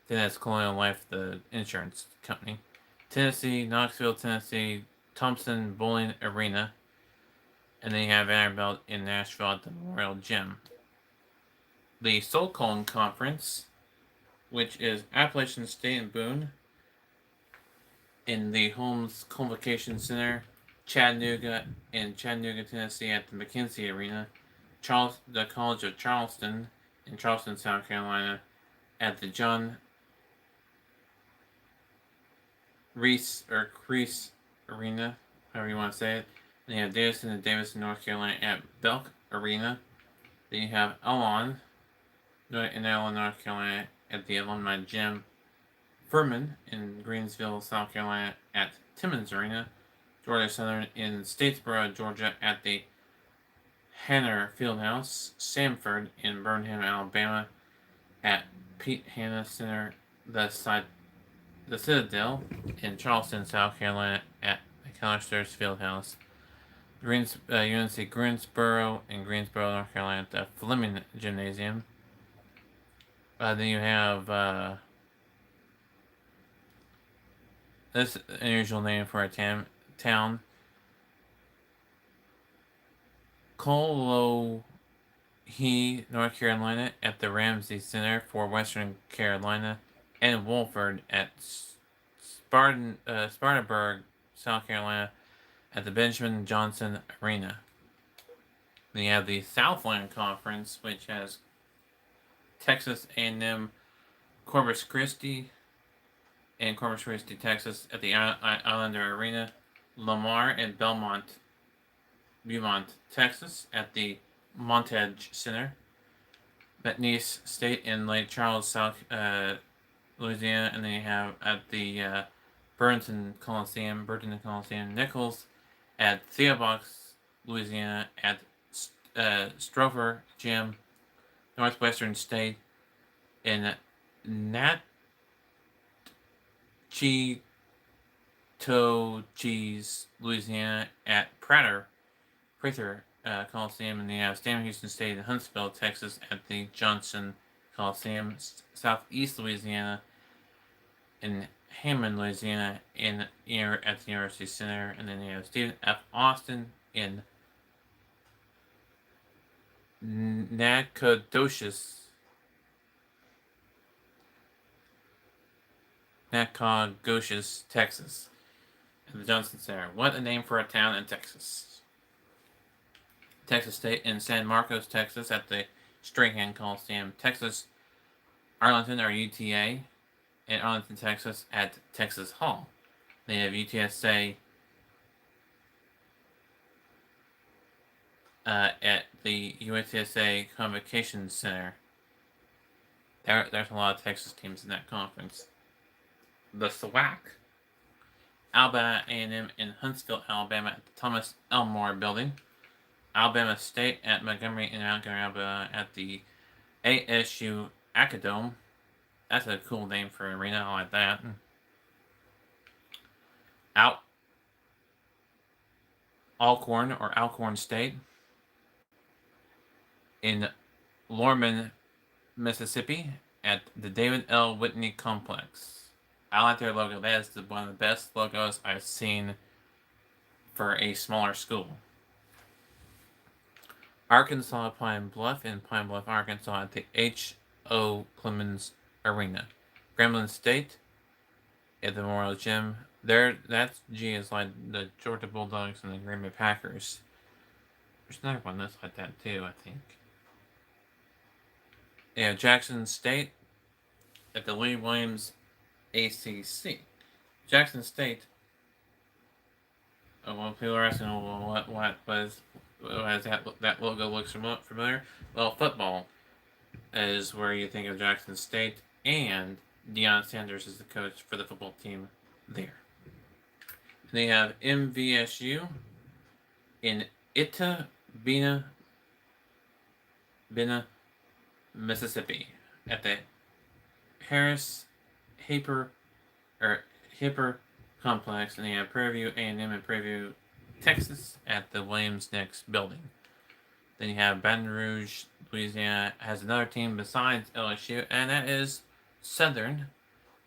Then that's Colonial Life, the insurance company. Tennessee, Knoxville, Tennessee, Thompson Bowling Arena. And then you have Vanderbilt in Nashville at the Memorial Gym. The SoCon Conference, which is Appalachian State and Boone, in the Holmes Convocation Center, Chattanooga, Tennessee at the McKenzie Arena, the College of Charleston in Charleston, South Carolina, at the John Reese Arena, however you want to say it. Then you have Davison, North Carolina at Belk Arena. Then you have Elon in Elon, North Carolina at the Alumni Gym. Furman in Greensville, South Carolina at Timmons Arena. Georgia Southern in Statesboro, Georgia at the Hanner Fieldhouse. Samford in Birmingham, Alabama at Pete Hanna Center. The Citadel in Charleston, South Carolina at McAllister's Fieldhouse. UNC Greensboro in Greensboro, North Carolina at the Fleming Gymnasium. Then you have this unusual name for a town. Cullowhee, North Carolina at the Ramsey Center for Western Carolina, and Wolford at Spartanburg, South Carolina at the Benjamin Johnson Arena. Then you have the Southland Conference, which has Texas A&M, Corpus Christi, Texas at the Islander Arena. Lamar and Beaumont, Texas at the Montage Center. McNeese State in Lake Charles, South Louisiana, and then you have at the Burton Coliseum. Nichols at Theobox, Louisiana at Strover Gym. Northwestern State in Natchitoches, Louisiana at Prather Coliseum, and they have Sam Houston State in Huntsville, Texas at the Johnson Coliseum. Southeast Louisiana in Hammond, Louisiana at the University Center, and then you have Stephen F. Austin in Nacogdoches, Texas, at the Johnson Center. What a name for a town in Texas. Texas State in San Marcos, Texas, at the Strahan Coliseum. Texas Arlington, or UTA, in Arlington, Texas, at Texas Hall. They have UTSA at the UTSA Convocation Center. There's a lot of Texas teams in that conference. The SWAC, Alabama A&M in Huntsville, Alabama at the Thomas Elmore Building. Alabama State at Montgomery in Alabama at the ASU Acadome. That's a cool name for an arena. I like that. Alcorn State in Lorman, Mississippi at the David L. Whitney Complex. I like their logo. That is one of the best logos I've seen for a smaller school. Arkansas Pine Bluff in Pine Bluff, Arkansas at the H.O. Clemens Arena. Grambling State at the Memorial Gym. That G is like the Georgia Bulldogs and the Green Bay Packers. There's another one that's like that too, I think. Yeah, Jackson State at the Lee Williams ACC. Jackson State. Well, people are asking, that logo looks familiar? Well, football is where you think of Jackson State, and Deion Sanders is the coach for the football team there. They have MVSU in Itta Bena, Mississippi, at the Harris Hyper Complex, and they have Prairie View A&M in Prairie View, Texas, at the Williams Next building. Then you have Baton Rouge, Louisiana, has another team besides LSU, and that is Southern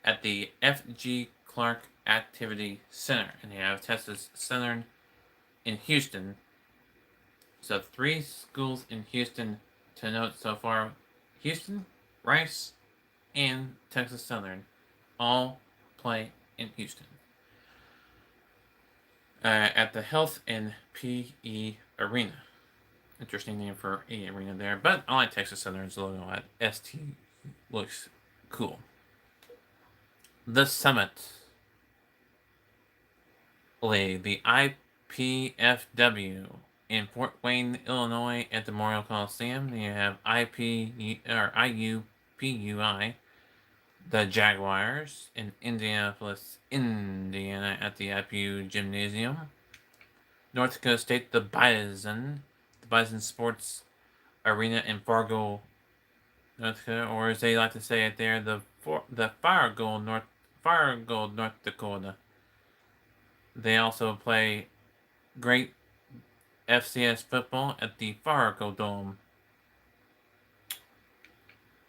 at the F.G. Clark Activity Center. And you have Texas Southern in Houston. So 3 schools in Houston to note so far. Houston, Rice, and Texas Southern all play in Houston. At the Health and PE Arena. Interesting name for a arena there, but I like Texas Southern's logo at ST. Looks cool. The Summit League, the IPFW in Fort Wayne, Illinois, at the Memorial Coliseum. You have IUPUI, the Jaguars in Indianapolis, Indiana, at the IPU Gymnasium. North Dakota State, the Bison Sports Arena in Fargo, North Dakota, or as they like to say it there, the Fargo, North Dakota. They also play great FCS football at the Fargo Dome.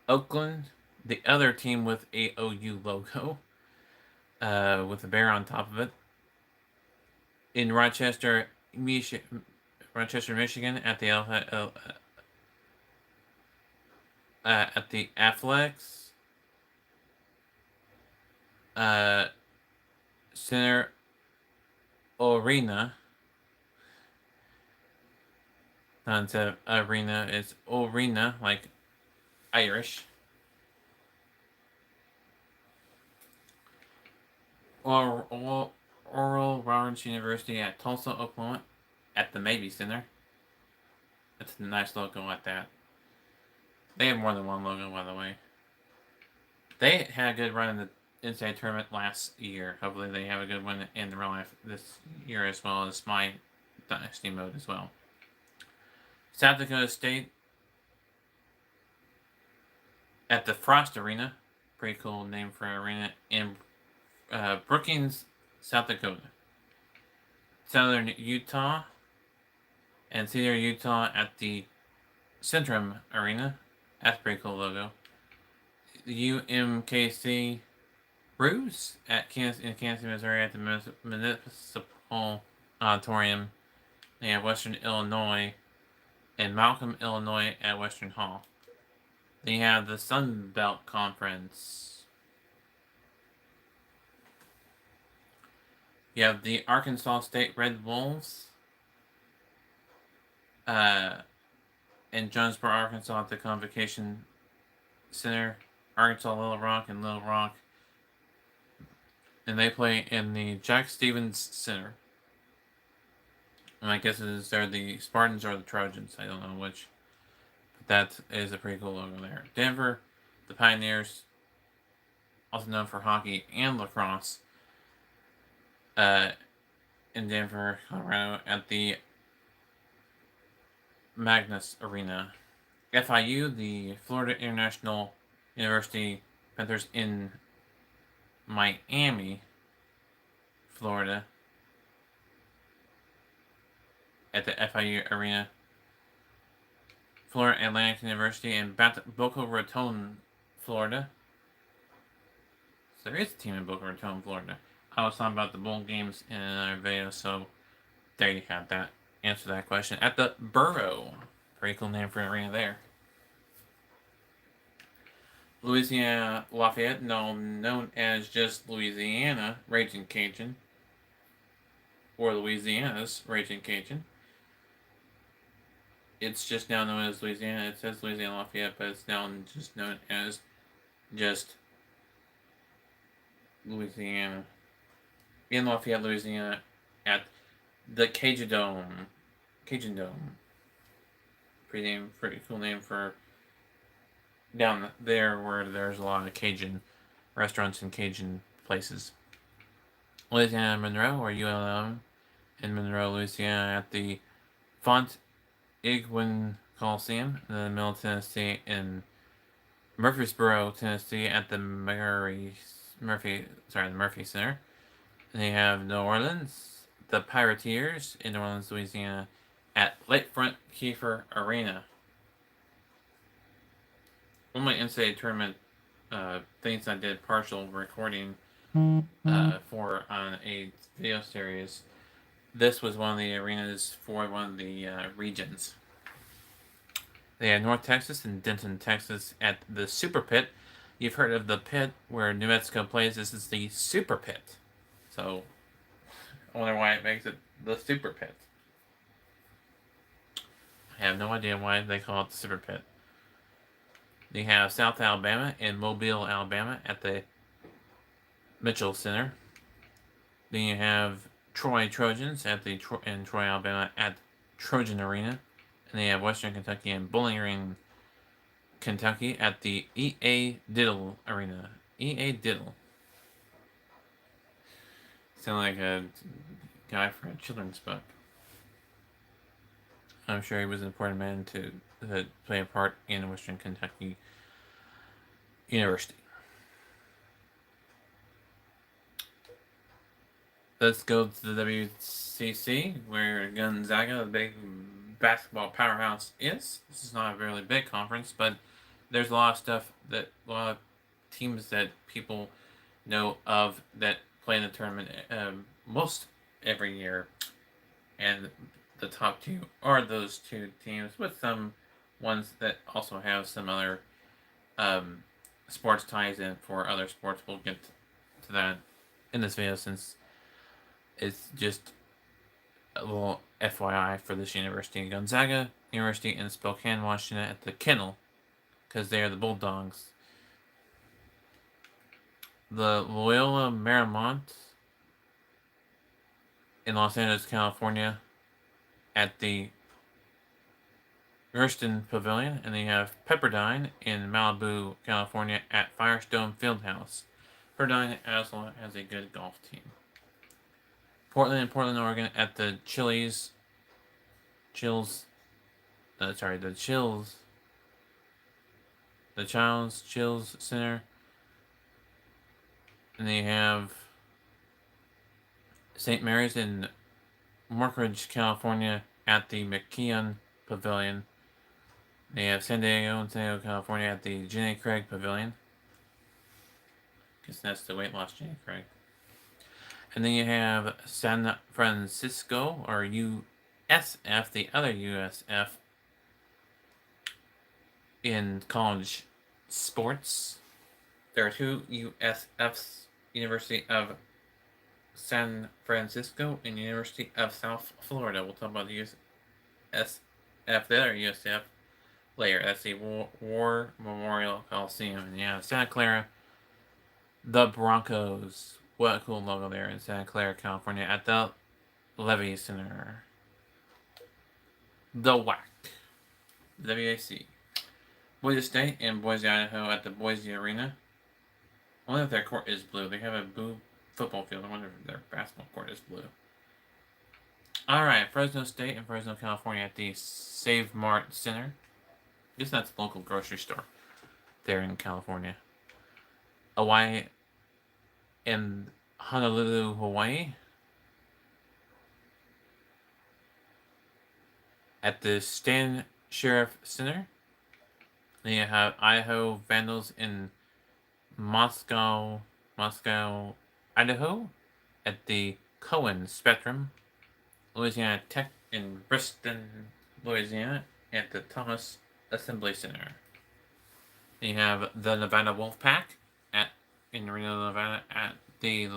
Oakland, the other team with a OU logo, with a bear on top of it. In Rochester, Michigan, at the Athletics Center Arena. Not instead of arena, it's arena, like Irish. Oral Roberts University at Tulsa, Oklahoma, at the Mabee Center. That's a nice logo at that. They have more than one logo, by the way. They had a good run in the NCAA tournament last year. Hopefully they have a good one in the real life this year, as well as my Dynasty mode as well. South Dakota State at the Frost Arena. Pretty cool name for an arena. In Brookings, South Dakota. Southern Utah and Cedar, Utah, at the Centrum Arena. That's a pretty cool logo. The UMKC Roos in Kansas City, Missouri, at the Municipal Auditorium. They have Western Illinois and Malcolm, Illinois, at Western Hall. They have the Sun Belt Conference. You have the Arkansas State Red Wolves in Jonesboro, Arkansas, at the Convocation Center. Arkansas, Little Rock, and Little Rock. And they play in the Jack Stevens Center. And I guess they're the Spartans or the Trojans. I don't know which. But that is a pretty cool logo there. Denver, the Pioneers, also known for hockey and lacrosse, in Denver, Colorado, at the Magnus Arena. FIU, the Florida International University Panthers, in Miami, Florida, at the FIU Arena. Florida Atlantic University in Boca Raton, Florida. So there is a team in Boca Raton, Florida. I was talking about the bowl games in another video, so there you have that. Answer that question. At the Burrow. Pretty cool name for an arena there. Louisiana Lafayette, known as just Louisiana Raging Cajun, or Louisiana's Raging Cajun. It's just now known as Louisiana. It says Louisiana Lafayette, but it's now just known as just Louisiana. In Lafayette, Louisiana, at the Cajun Dome. Pretty cool name for down there where there's a lot of Cajun restaurants and Cajun places. Louisiana Monroe, or ULM, in Monroe, Louisiana, at the Font Igwin Coliseum. And then Middle Tennessee in Murfreesboro, Tennessee, at the Murphy Center. And they have New Orleans, the Pirateers in New Orleans, Louisiana, at Lakefront Kiefer Arena. One of my NCAA tournament things I did partial recording for on a video series. This was one of the arenas for one of the regions. They have North Texas and Denton, Texas, at the Super Pit. You've heard of the pit where New Mexico plays. This is the Super Pit. So, I wonder why it makes it the Super Pit. I have no idea why they call it the Super Pit. They have South Alabama and Mobile, Alabama, at the Mitchell Center. Then you have Troy Trojans in Troy, Alabama, at Trojan Arena. And they have Western Kentucky and Bowling Green, Kentucky, at the E.A. Diddle Arena. E.A. Diddle. Sound like a guy for a children's book. I'm sure he was an important man to play a part in Western Kentucky University. Let's go to the WCC, where Gonzaga, the big basketball powerhouse, is. This is not a really big conference, but there's a lot of stuff a lot of teams that people know of that play in the tournament most every year, and the top two are those two teams, with some ones that also have some other sports ties in for other sports. We'll get to that in this video, since it's just a little FYI for this university. Gonzaga University in Spokane, Washington, at the Kennel, because they are the Bulldogs. The Loyola Marymount in Los Angeles, California, at the Gersten Pavilion. And they have Pepperdine in Malibu, California, at Firestone Fieldhouse. Pepperdine also has a good golf team. Portland, Oregon, at the Chills Center. And they have St. Mary's in Morkridge, California, at the McKeon Pavilion. They have San Diego, California, at the Jenny Craig Pavilion. Guess that's the weight loss Jenny Craig. And then you have San Francisco, or USF, the other USF, in college sports. There are two USFs, University of San Francisco and University of South Florida. We'll talk about the USF, the other USF, later. That's the War Memorial Coliseum. And yeah, Santa Clara, the Broncos. What a cool logo there in Santa Clara, California, at the Levy Center. The WAC. WAC. Boise State and Boise, Idaho, at the Boise Arena. I wonder if their court is blue. They have a blue football field. I wonder if their basketball court is blue. Alright, Fresno State and Fresno, California, at the Save Mart Center. I guess that's a local grocery store there in California. Hawaii and Honolulu, Hawaii, at the Stan Sheriff Center. Then you have Idaho Vandals in Moscow, Idaho, at the Cohen Spectrum. Louisiana Tech in Bristol, Louisiana, at the Thomas Assembly Center. Then you have the Nevada Wolfpack in Reno, Nevada, at the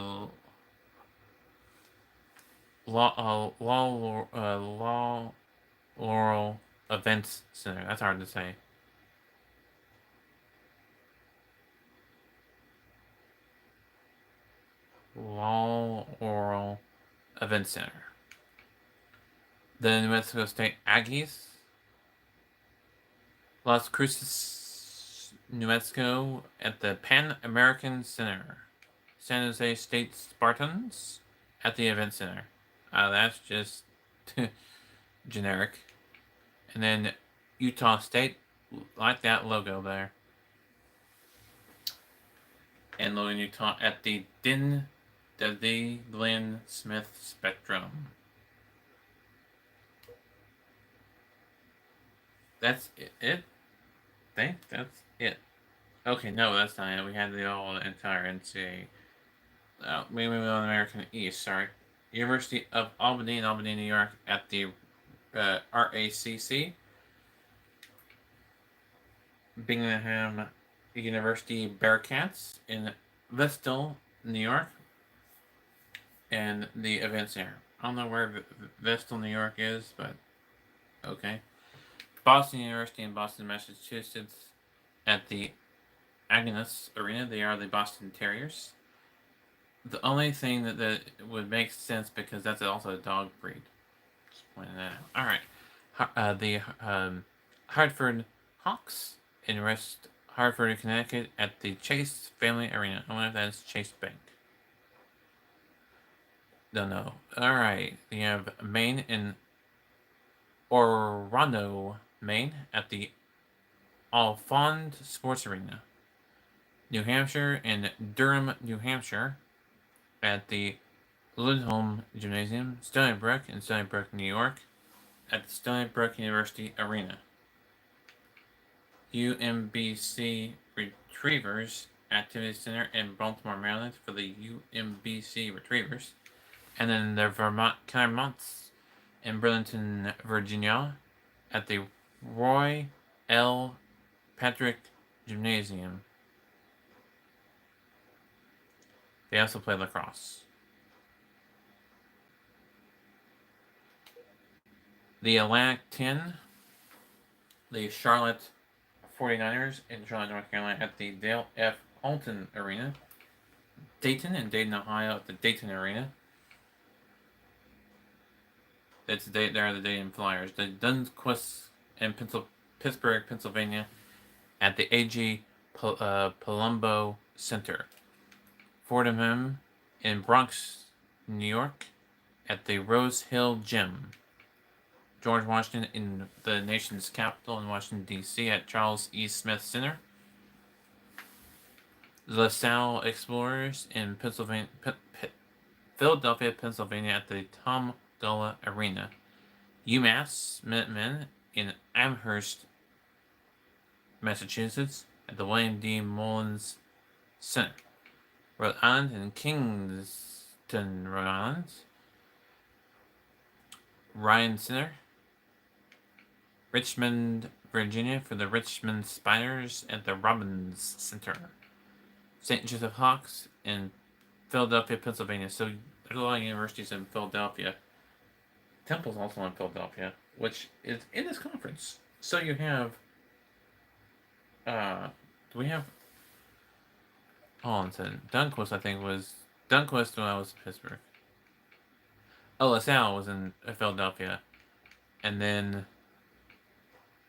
Laurel Events Center. That's hard to say. Laurel Events Center. The New Mexico State Aggies, Las Cruces New Mexico at the Pan American Center. San Jose State Spartans at the Event Center. That's just generic. And then Utah State, like that logo there. And Logan, Utah at the Glenn Smith Spectrum. That's it? I think that's it. Okay, no, that's not it. We had the entire NCAA. Maybe on the American East, sorry. University of Albany in Albany, New York at the RACC. Bingham University Bearcats in Vestal, New York. And the event center. I don't know where Vestal, New York is, but okay. Boston University in Boston, Massachusetts at the Agnes Arena. They are the Boston Terriers. The only thing that would make sense, because that's also a dog breed. Just pointing that out. Alright. The Hartford Hawks in West Hartford, Connecticut at the Chase Family Arena. I wonder if that's Chase Bank. Don't know. Alright. You have Maine in Orono, Maine at the Alfond Sports Arena. New Hampshire and Durham, New Hampshire at the Lindholm Gymnasium. Stony Brook in Stony Brook, New York at the Stony Brook University Arena. UMBC Retrievers Activity Center in Baltimore, Maryland for the UMBC Retrievers. And then the Vermont Clermonts in Burlington, Virginia at the Roy L. Patrick Gymnasium. They also play lacrosse. The Atlantic 10, the Charlotte 49ers in Charlotte, North Carolina at the Dale F. Alton Arena. Dayton in Dayton, Ohio at the Dayton Arena. They are the Dayton Flyers. The Dunquist in Pittsburgh, Pennsylvania at the A.G. Palumbo Center. Fordham in Bronx, New York at the Rose Hill Gym. George Washington in the nation's capital in Washington, D.C. at Charles E. Smith Center. LaSalle Explorers in Philadelphia, Pennsylvania at the Tom Gullah Arena. UMass Minutemen in Amherst, Massachusetts at the William D. Mullins Center. Rhode Island and Kingston, Rhode Island. Ryan Center. Richmond, Virginia for the Richmond Spiders at the Robbins Center. St. Joseph Hawks in Philadelphia, Pennsylvania. So there's a lot of universities in Philadelphia. Temple's also in Philadelphia, which is in this conference. So you have, do we have, hold on a second. Dunquist, I think, was, Dunquist when I was in Pittsburgh. Oh, LaSalle was in Philadelphia. And then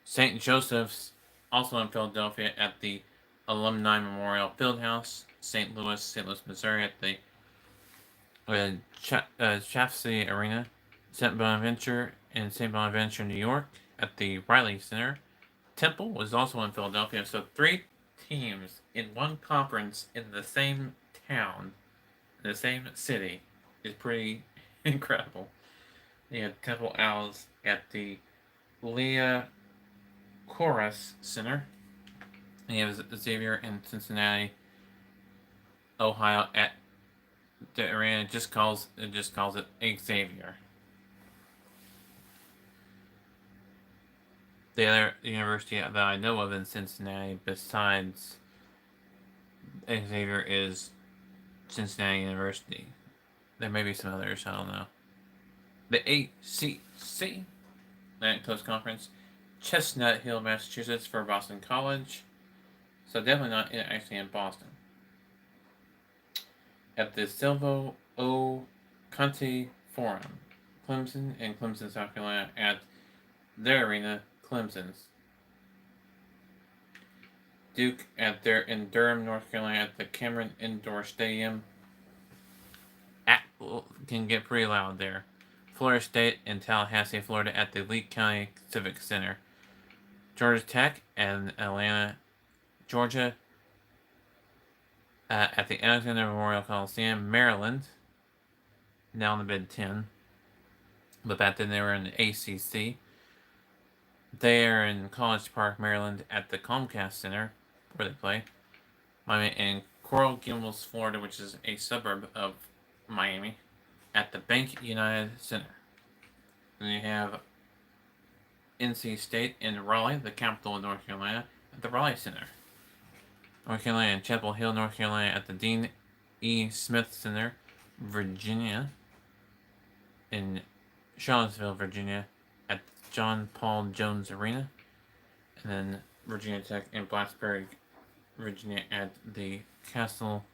St. Joseph's, also in Philadelphia at the Alumni Memorial Fieldhouse. St. Louis, Missouri at the Chaffee Arena. St. Bonaventure in St. Bonaventure, New York at the Riley Center. Temple was also in Philadelphia. So 3 teams in one conference in the same town, in the same city, is pretty incredible. You have Temple Owls at the Leah Corus Center. And you have Xavier in Cincinnati, Ohio at the arena. It just calls it Xavier. The other university that I know of in Cincinnati besides Xavier is Cincinnati University. There may be some others, I don't know. The ACC, Atlantic Coast Conference, Chestnut Hill, Massachusetts for Boston College. So definitely not actually in Boston. At the Silvo O. Conte Forum, Clemson and Clemson, South Carolina at their arena, Clemson's. Duke in Durham, North Carolina at the Cameron Indoor Stadium. Can get pretty loud there. Florida State in Tallahassee, Florida at the Lee County Civic Center. Georgia Tech and Atlanta, Georgia at the Alexander Memorial Coliseum. Maryland, now in the Big Ten, but back then they were in the ACC. They are in College Park, Maryland at the Comcast Center, where they play. Miami and Coral Gables, Florida, which is a suburb of Miami, at the Bank United Center. Then you have NC State in Raleigh, the capital of North Carolina, at the Raleigh Center. North Carolina and Chapel Hill, North Carolina at the Dean E. Smith Center. Virginia in Charlottesville, Virginia at John Paul Jones Arena. And then Virginia Tech in Blacksburg, Virginia at the Castle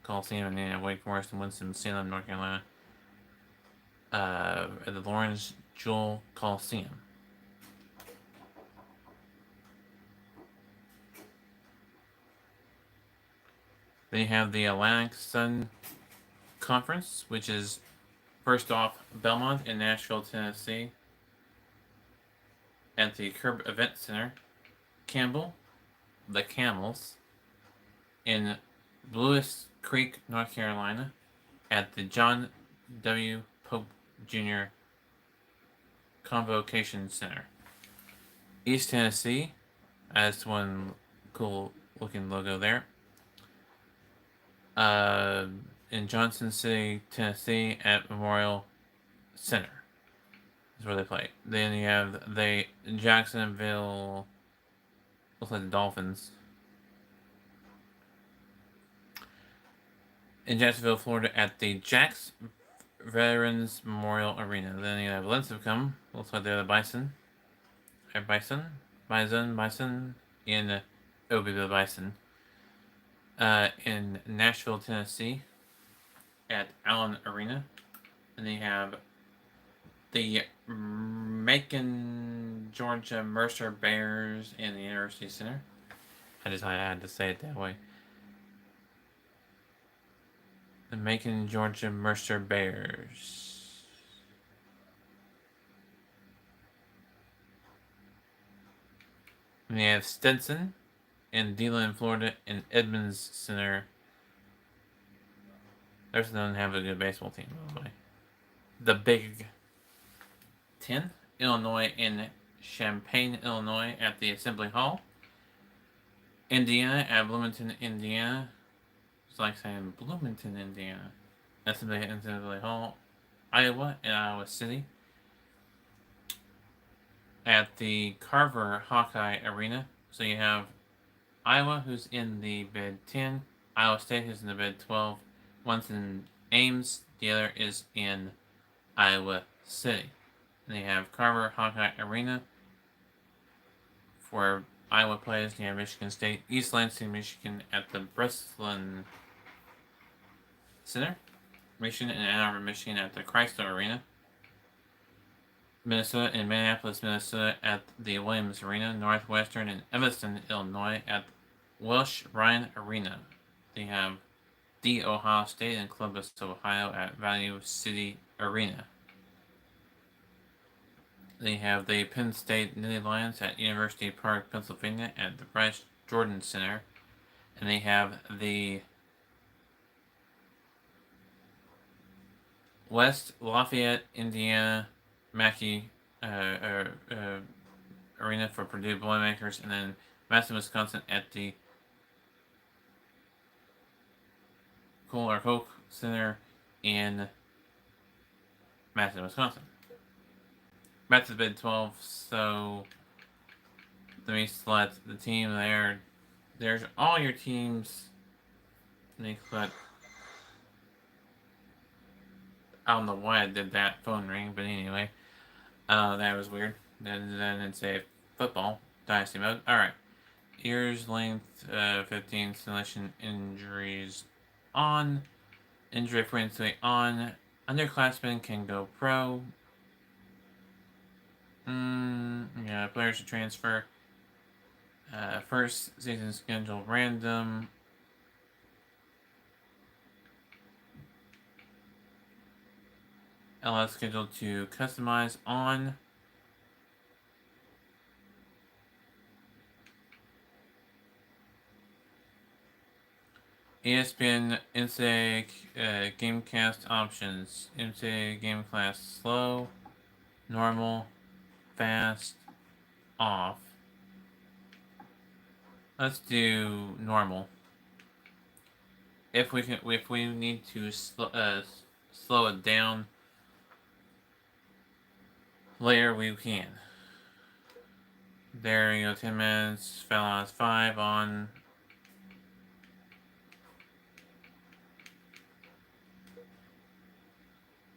Coliseum, and Wake Forest and Winston-Salem, North Carolina at the Lawrence Jewell Coliseum. Then you have the Atlantic Sun Conference, which is first off Belmont in Nashville, Tennessee at the Curb Event Center. Campbell, the Camels, in Lewis Creek, North Carolina at the John W. Pope Jr. Convocation Center. East Tennessee, as one cool looking logo there. In Johnson City, Tennessee at Memorial Center. That's where they play. Then you have the Jacksonville, looks like the Dolphins. In Jacksonville, Florida at the Jacks Veterans Memorial Arena. Then you have Lincecum, looks like they're the Bison. Bison, in the Bison. In Nashville, Tennessee at Allen Arena. And they have the Macon, Georgia Mercer Bears in the University Center. I had to say it that way. The Macon, Georgia Mercer Bears. And they have Stetson in DeLand, Florida, in Edmonds Center. There's doesn't have a good baseball team, by the way. The Big Ten, Illinois in Champaign, Illinois at the Assembly Hall. Indiana at Bloomington, Indiana. It's like saying Bloomington, Indiana. Assembly Hall. Iowa in Iowa City. At the Carver Hawkeye Arena. So you have Iowa, who's in the Big Ten. Iowa State, who's in the Big 12. One's in Ames. The other is in Iowa City. And they have Carver Hawkeye Arena for Iowa plays. You have Michigan State, East Lansing, Michigan at the Breslin Center. Michigan and Ann Arbor, Michigan at the Chrysler Arena. Minnesota and Minneapolis, Minnesota at the Williams Arena. Northwestern and Evanston, Illinois at Welsh Ryan Arena. They have the Ohio State and Columbus, Ohio at Value City Arena. They have the Penn State Nittany Lions at University Park, Pennsylvania at the Bryce Jordan Center. And they have the West Lafayette, Indiana Mackey Arena for Purdue Boilermakers, and then Madison, Wisconsin at the Koch Center in Madison, Wisconsin. Back to the Big 12, so let me select the team there. There's all your teams. Let me select. I don't know why I did that phone ring, but anyway. That was weird. Then it say football, Dynasty mode. Alright. Years, length, 15, selection, injuries on. Injury frequency on. Underclassmen can go pro. Yeah, players to transfer. First season schedule random. LS schedule to customize on. ESPN NCAA Gamecast options. NCAA Game Class slow, normal, fast, off. Let's do normal. If we need to slow it down later, we can. There you go. 10 minutes. Fell on 5 on.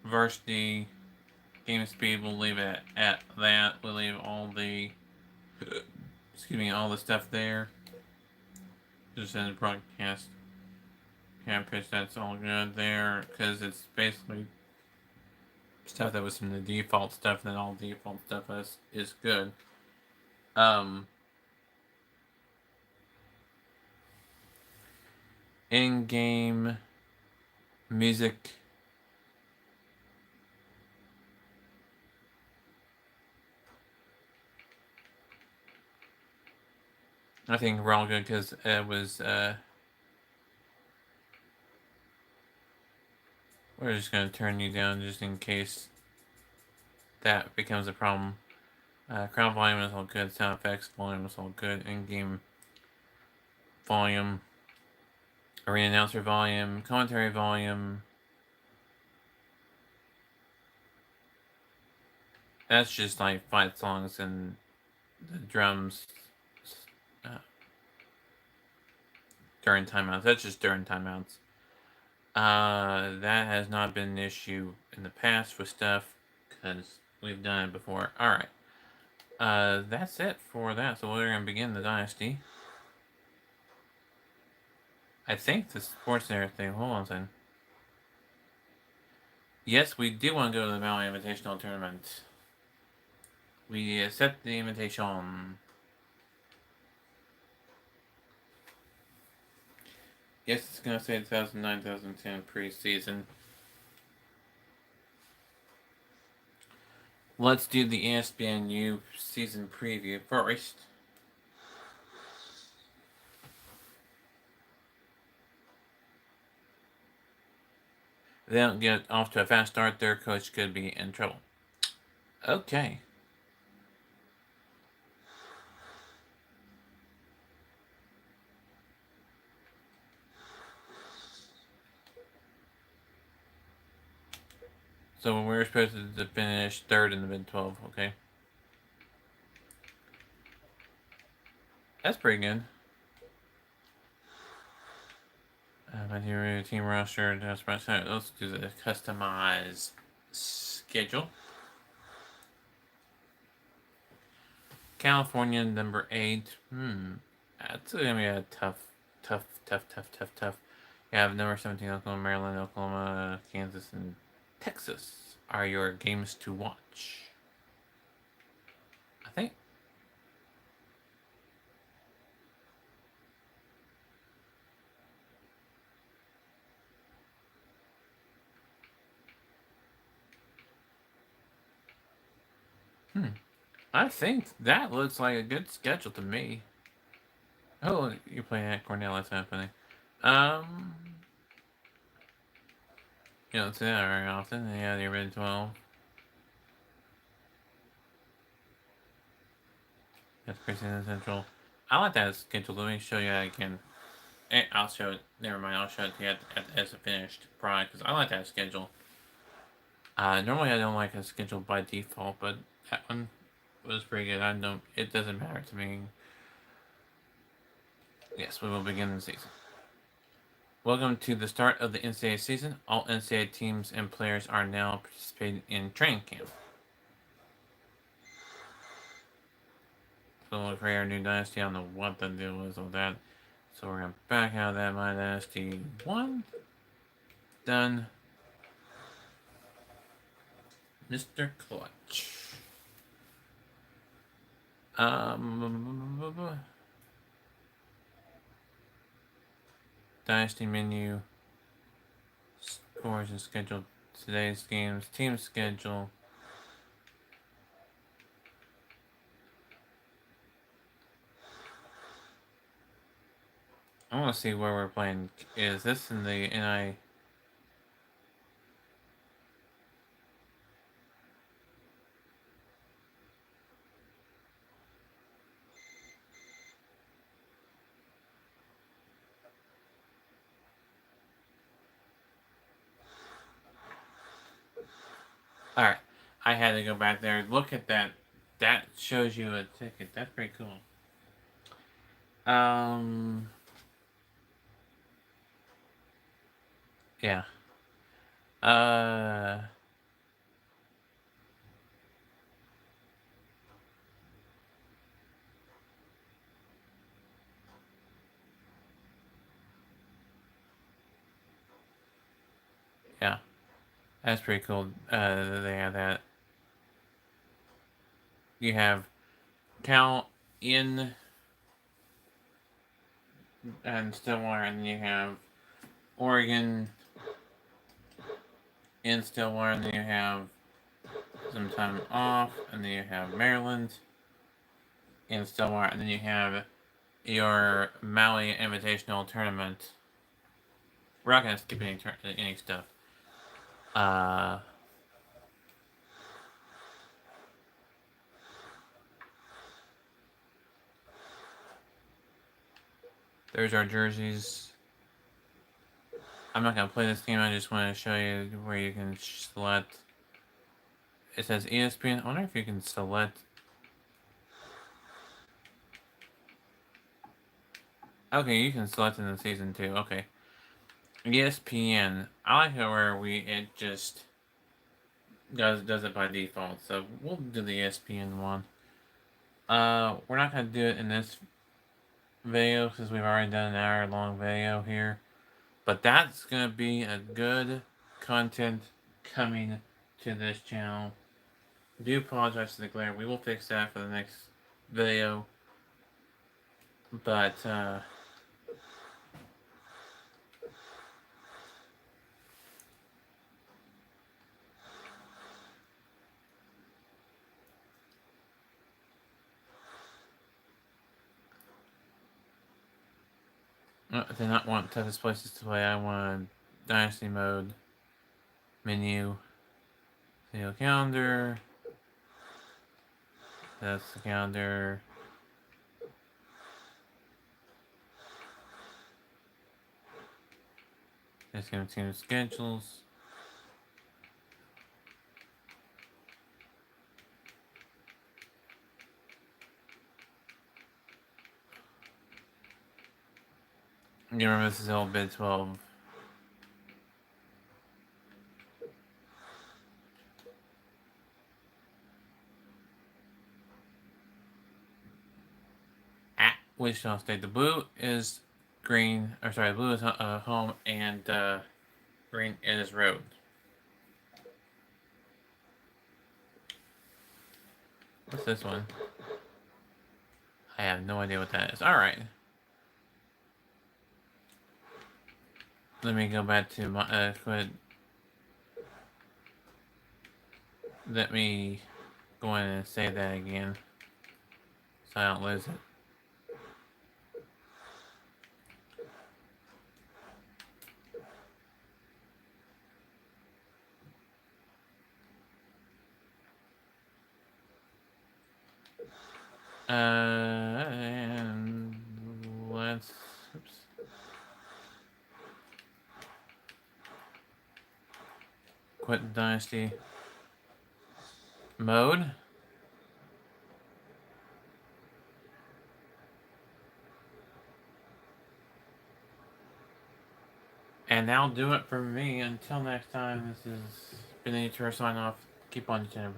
Varsity game speed. We'll leave it at that. We'll leave all the all the stuff there. Just in the broadcast. Pitch, that's all good there, because it's basically stuff that was from the default stuff, and then all default stuff is good. In-game music. I think we're all good, because it was, we're just going to turn you down just in case that becomes a problem. Crowd volume is all good. Sound effects volume is all good. In-game volume. Arena announcer volume. Commentary volume. That's just like fight songs and the drums during timeouts. That's just during timeouts. That has not been an issue in the past with stuff, because we've done it before. Alright. That's it for that. So we're going to begin the Dynasty. I think the Sports Center thing. Hold on a second. Yes, we do want to go to the Valley Invitational Tournament. We accept the invitation. Yes, it's going to say 2009-2010 preseason. Let's do the ESPNU season preview first. If they don't get off to a fast start, their coach could be in trouble. Okay. So we're supposed to finish third in the Big 12, okay? That's pretty good. My team roster. Let's do the customized schedule. California, number 8. That's going to be a tough. You have number 17, Oklahoma, Maryland, Oklahoma, Kansas, and Texas are your games to watch. I think. I think that looks like a good schedule to me. Oh, you're playing at Cornell. That's happening. You don't see that very often. Yeah, the Big 12. That's preseason central. I like that schedule. Let me show you that again. I'll show it. Never mind. I'll show it to you as a finished product, because I like that schedule. Normally I don't like a schedule by default, but that one was pretty good. It doesn't matter to me. Yes, we will begin the season. Welcome to the start of the NCAA season. All NCAA teams and players are now participating in training camp. So we'll create our new dynasty. I don't know what the deal is with that. So we're going to back out of that My Dynasty 1. Done. Mr. Clutch. Dynasty menu. Scores and schedule. Today's games. Team schedule. I want to see where we're playing. Is this in the NI? Alright. I had to go back there. Look at that. That shows you a ticket. That's pretty cool. Yeah. Yeah. That's pretty cool. They have that. You have Cal in and Stillwater, and then you have Oregon in Stillwater, and then you have some time off, and then you have Maryland in Stillwater, and then you have your Maui Invitational Tournament. We're not gonna skip any stuff. There's our jerseys. I'm not gonna play this game. I just want to show you where you can select. It says ESPN. I wonder if you can select. Okay, you can select in the season too. Okay. ESPN. I like it where it just does it by default. So we'll do the ESPN one. We're not gonna do it in this video because we've already done an hour-long video here. But that's gonna be a good content coming to this channel. I do apologize for the glare. We will fix that for the next video. But I did not want toughest places to play. I want Dynasty mode. Menu. Video calendar. That's the calendar. Just gonna see the schedules. You remember this is all Big 12. At Wichita State. The blue is green, or sorry, blue is home, and green is road. What's this one? I have no idea what that is. Alright. Let me go back to my, let me go in and say that again, so I don't lose it. And let's, oops. Quit Dynasty mode. And that'll do it for me. Until next time, this is been Nature sign off. Keep on your channel,